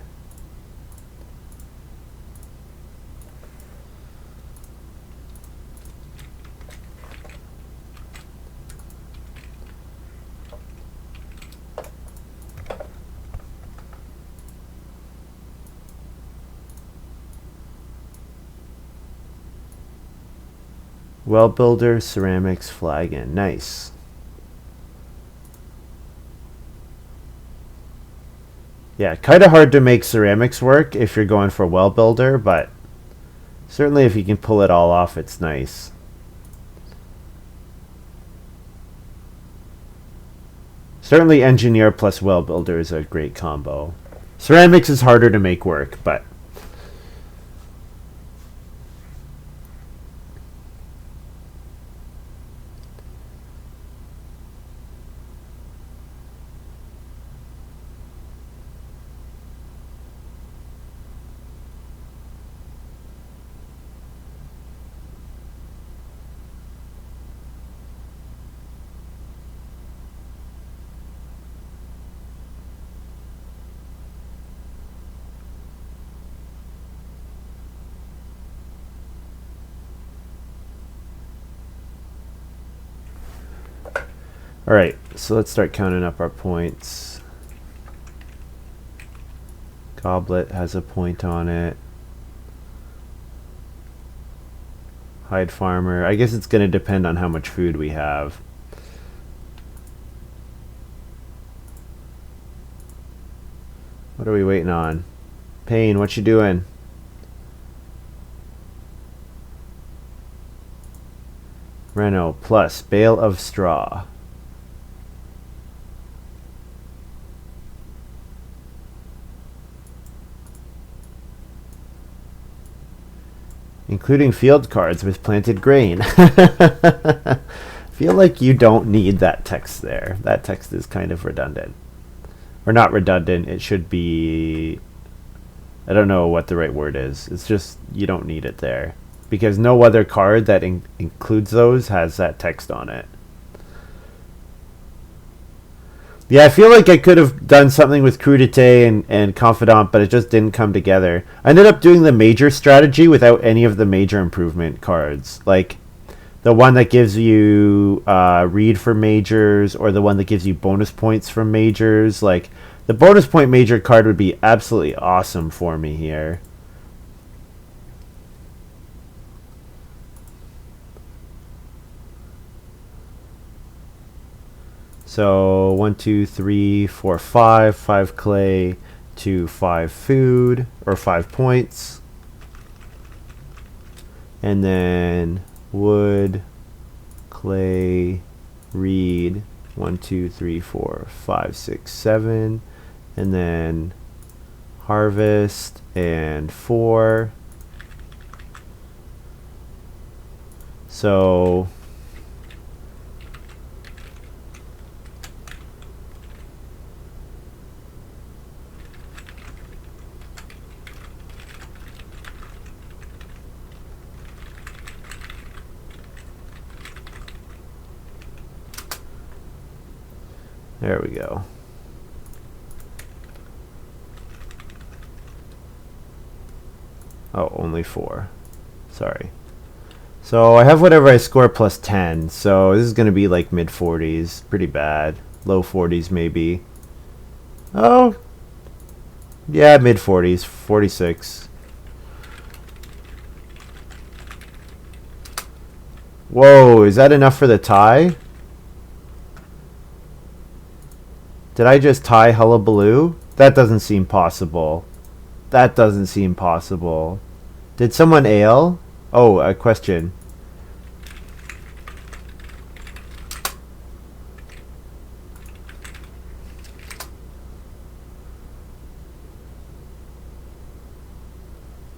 Well builder, ceramics, flagon. Nice. Yeah, kind of hard to make ceramics work if you're going for well builder, but certainly if you can pull it all off, it's nice. Certainly engineer plus well builder is a great combo. Ceramics is harder to make work, but alright, so let's start counting up our points. Goblet has a point on it. Hide farmer. I guess it's going to depend on how much food we have. What are we waiting on? Payne, what you doing? Reno plus bale of straw. Including field cards with planted grain. Feel like you don't need that text there. That text is kind of redundant. Or not redundant, it should be... I don't know what the right word is. It's just, you don't need it there. Because no other card that includes those has that text on it. Yeah, I feel like I could have done something with Crudité and Confidant, but it just didn't come together. I ended up doing the major strategy without any of the major improvement cards. Like, the one that gives you read for majors, or the one that gives you bonus points from majors. Like, the bonus point major card would be absolutely awesome for me here. So 1, 2, 3, 4, 5. 5 clay to 5 food, or 5 points. And then wood, clay, reed. 1, 2, 3, 4, 5, 6, 7. And then harvest and 4. So there we go. Oh, only 4. Sorry. So I have whatever I score plus 10. So this is going to be like mid 40s. Pretty bad. Low 40s maybe. Oh. Yeah, mid 40s. 46. Whoa, is that enough for the tie? Did I just tie Hullabaloo? That doesn't seem possible. That doesn't seem possible. Did someone ale? Oh, a question.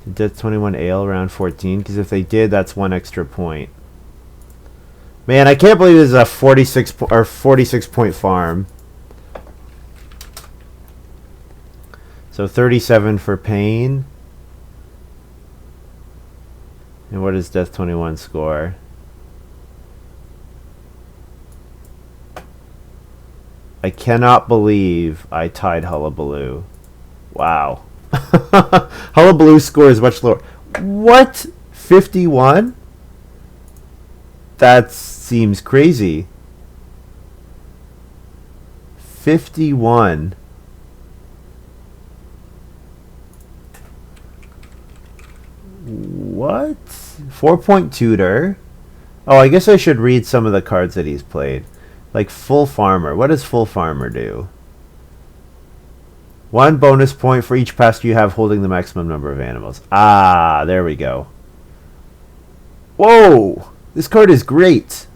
Did Death21 ale round 14? Because if they did, that's 1 extra point. Man, I can't believe this is a 46 point farm. So 37 for pain. And what does Death21 score? I cannot believe I tied Hullabaloo. Wow. Hullabaloo score is much lower. What? 51? That seems crazy. 51. What? 4-point tutor? Oh, I guess I should read some of the cards that he's played. Like full farmer. What does full farmer do? 1 bonus point for each pasture you have holding the maximum number of animals. Ah, there we go. Whoa! This card is great.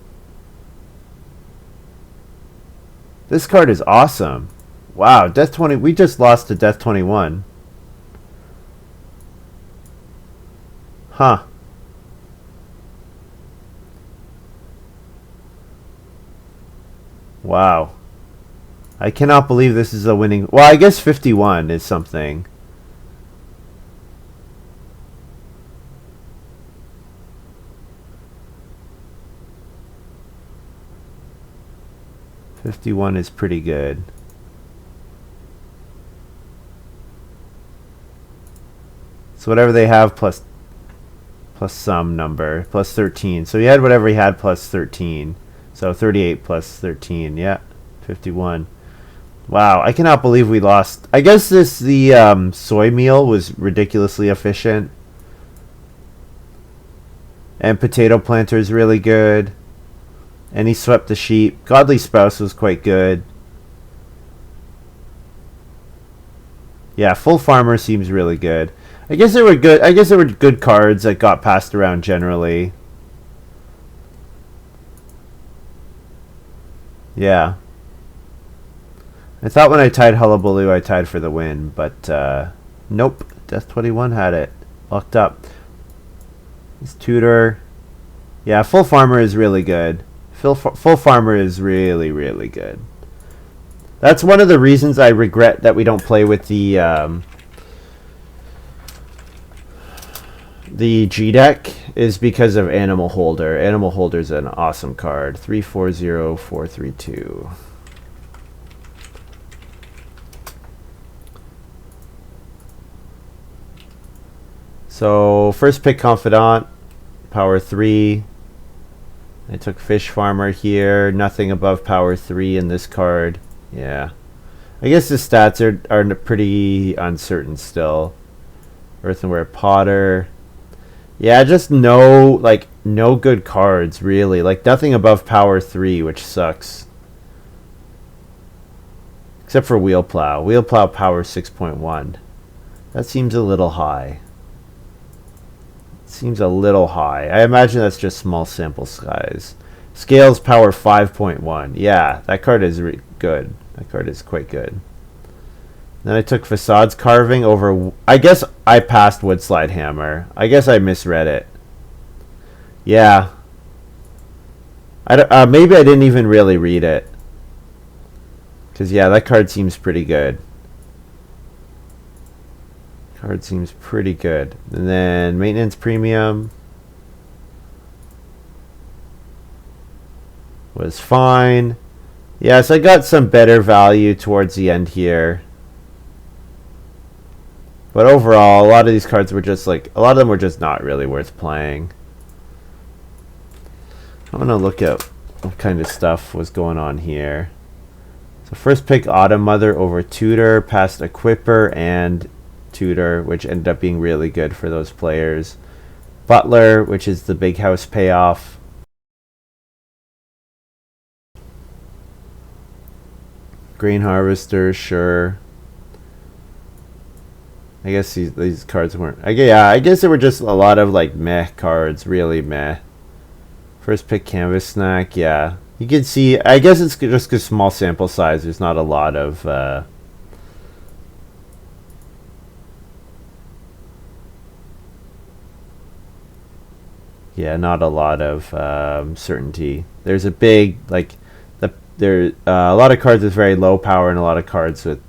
This card is awesome. Wow, Death20. We just lost to Death21. Huh. Wow. I cannot believe this is a winning... Well, I guess 51 is something. $51 is pretty good. So whatever they have plus some number, plus 13. So he had whatever he had plus 13. So 38 plus 13, yeah, 51. Wow, I cannot believe we lost. I guess the soy meal was ridiculously efficient. And potato planter is really good. And he swept the sheep. Godly Spouse was quite good. Yeah, full farmer seems really good. I guess they were good. I guess there were good cards that got passed around generally. Yeah. I thought when I tied Hullabaloo, I tied for the win, but nope. Death21 had it locked up. His tutor. Yeah, full farmer is really good. Full farmer is really, really good. That's one of the reasons I regret that we don't play with the G deck, is because of Animal Holder. Animal Holder is an awesome card. 340432. So first pick Confidant, power 3. I took Fish Farmer here. Nothing above power 3 in this card. Yeah. I guess the stats are pretty uncertain still. Earthenware Potter. Yeah, just no good cards, really. Like, nothing above power 3, which sucks. Except for wheel plow. Wheel plow power 6.1. That seems a little high. Seems a little high. I imagine that's just small sample size. Scales power 5.1. Yeah, that card is good. That card is quite good. Then I took facades carving over. I guess I passed wood slide hammer. I guess I misread it. Yeah. Maybe I didn't even really read it. Because, yeah, that card seems pretty good. Card seems pretty good. And then maintenance premium was fine. Yes, I got some better value towards the end here. But overall, a lot of these cards were just like, a lot of them were just not really worth playing. I want to look at what kind of stuff was going on here. So first pick Autumn Mother over Tutor, past Equipper and Tutor, which ended up being really good for those players. Butler, which is the big house payoff. Grain Harvester, sure. I guess these cards weren't. Yeah, I guess there were just a lot of like meh cards, really meh. First pick Canvas Snack, yeah. You can see, I guess it's just because small sample size, there's not a lot of yeah, not a lot of certainty. There's a big, like, a lot of cards with very low power and a lot of cards with,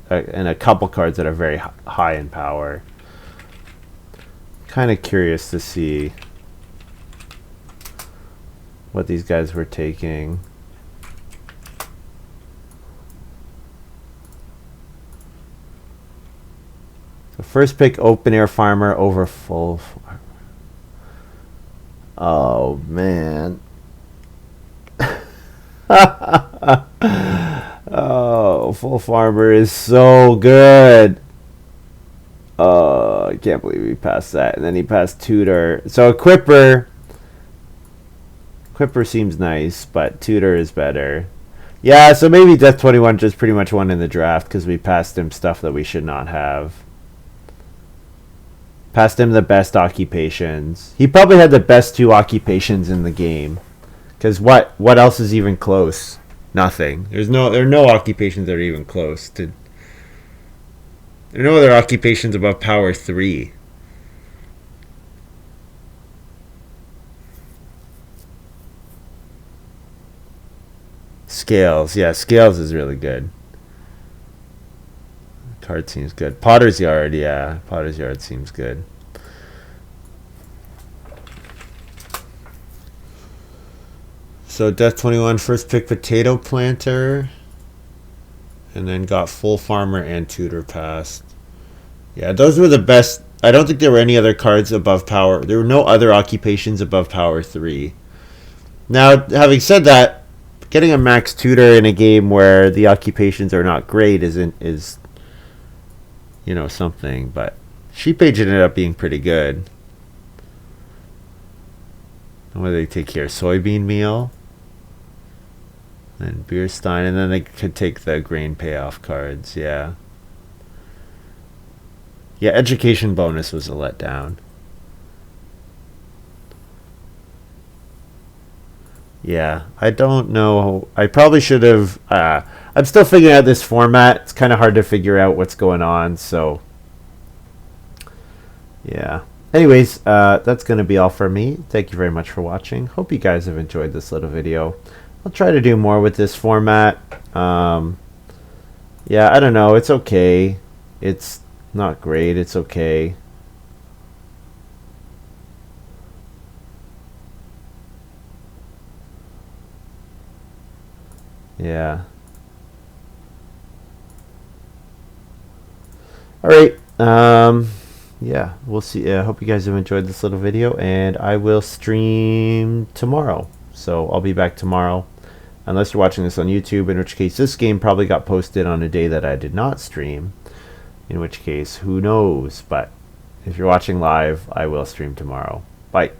and a couple cards that are very high in power. Kind of curious to see what these guys were taking. So first pick Open Air Farmer over Full Farmer. Oh man. Oh, Full Farmer is so good. I can't believe he passed that. And then he passed Tutor. So Equipper seems nice, but Tutor is better. Yeah, so maybe Death21 just pretty much won in the draft because we passed him stuff that we should not have. Passed him the best occupations. He probably had the best 2 occupations in the game. Because what else is even close? Nothing. There are no occupations that are even close to. There are no other occupations above power 3. Scales, yeah, Scales is really good. Card seems good. Potter's Yard, yeah, Potter's Yard seems good. So Death21 first pick Potato Planter, and then got Full Farmer and Tutor passed. Yeah, those were the best. I don't think there were any other cards above power. There were no other occupations above power 3. Now, having said that, getting a max Tutor in a game where the occupations are not great is you know, something. But Sheep Age ended up being pretty good. What do they take here? Soybean meal. And Beer Stein. And then they could take the grain payoff cards. Yeah. Yeah, education bonus was a letdown. Yeah, I don't know. I probably should have. I'm still figuring out this format. It's kind of hard to figure out what's going on. So, yeah. Anyways, that's going to be all for me. Thank you very much for watching. Hope you guys have enjoyed this little video. I'll try to do more with this format. Yeah, I don't know. It's okay. It's not great. It's okay. Yeah. All right. Yeah, we'll see. I hope you guys have enjoyed this little video, and I will stream tomorrow. So I'll be back tomorrow, unless you're watching this on YouTube, in which case this game probably got posted on a day that I did not stream, in which case, who knows. But if you're watching live, I will stream tomorrow. Bye.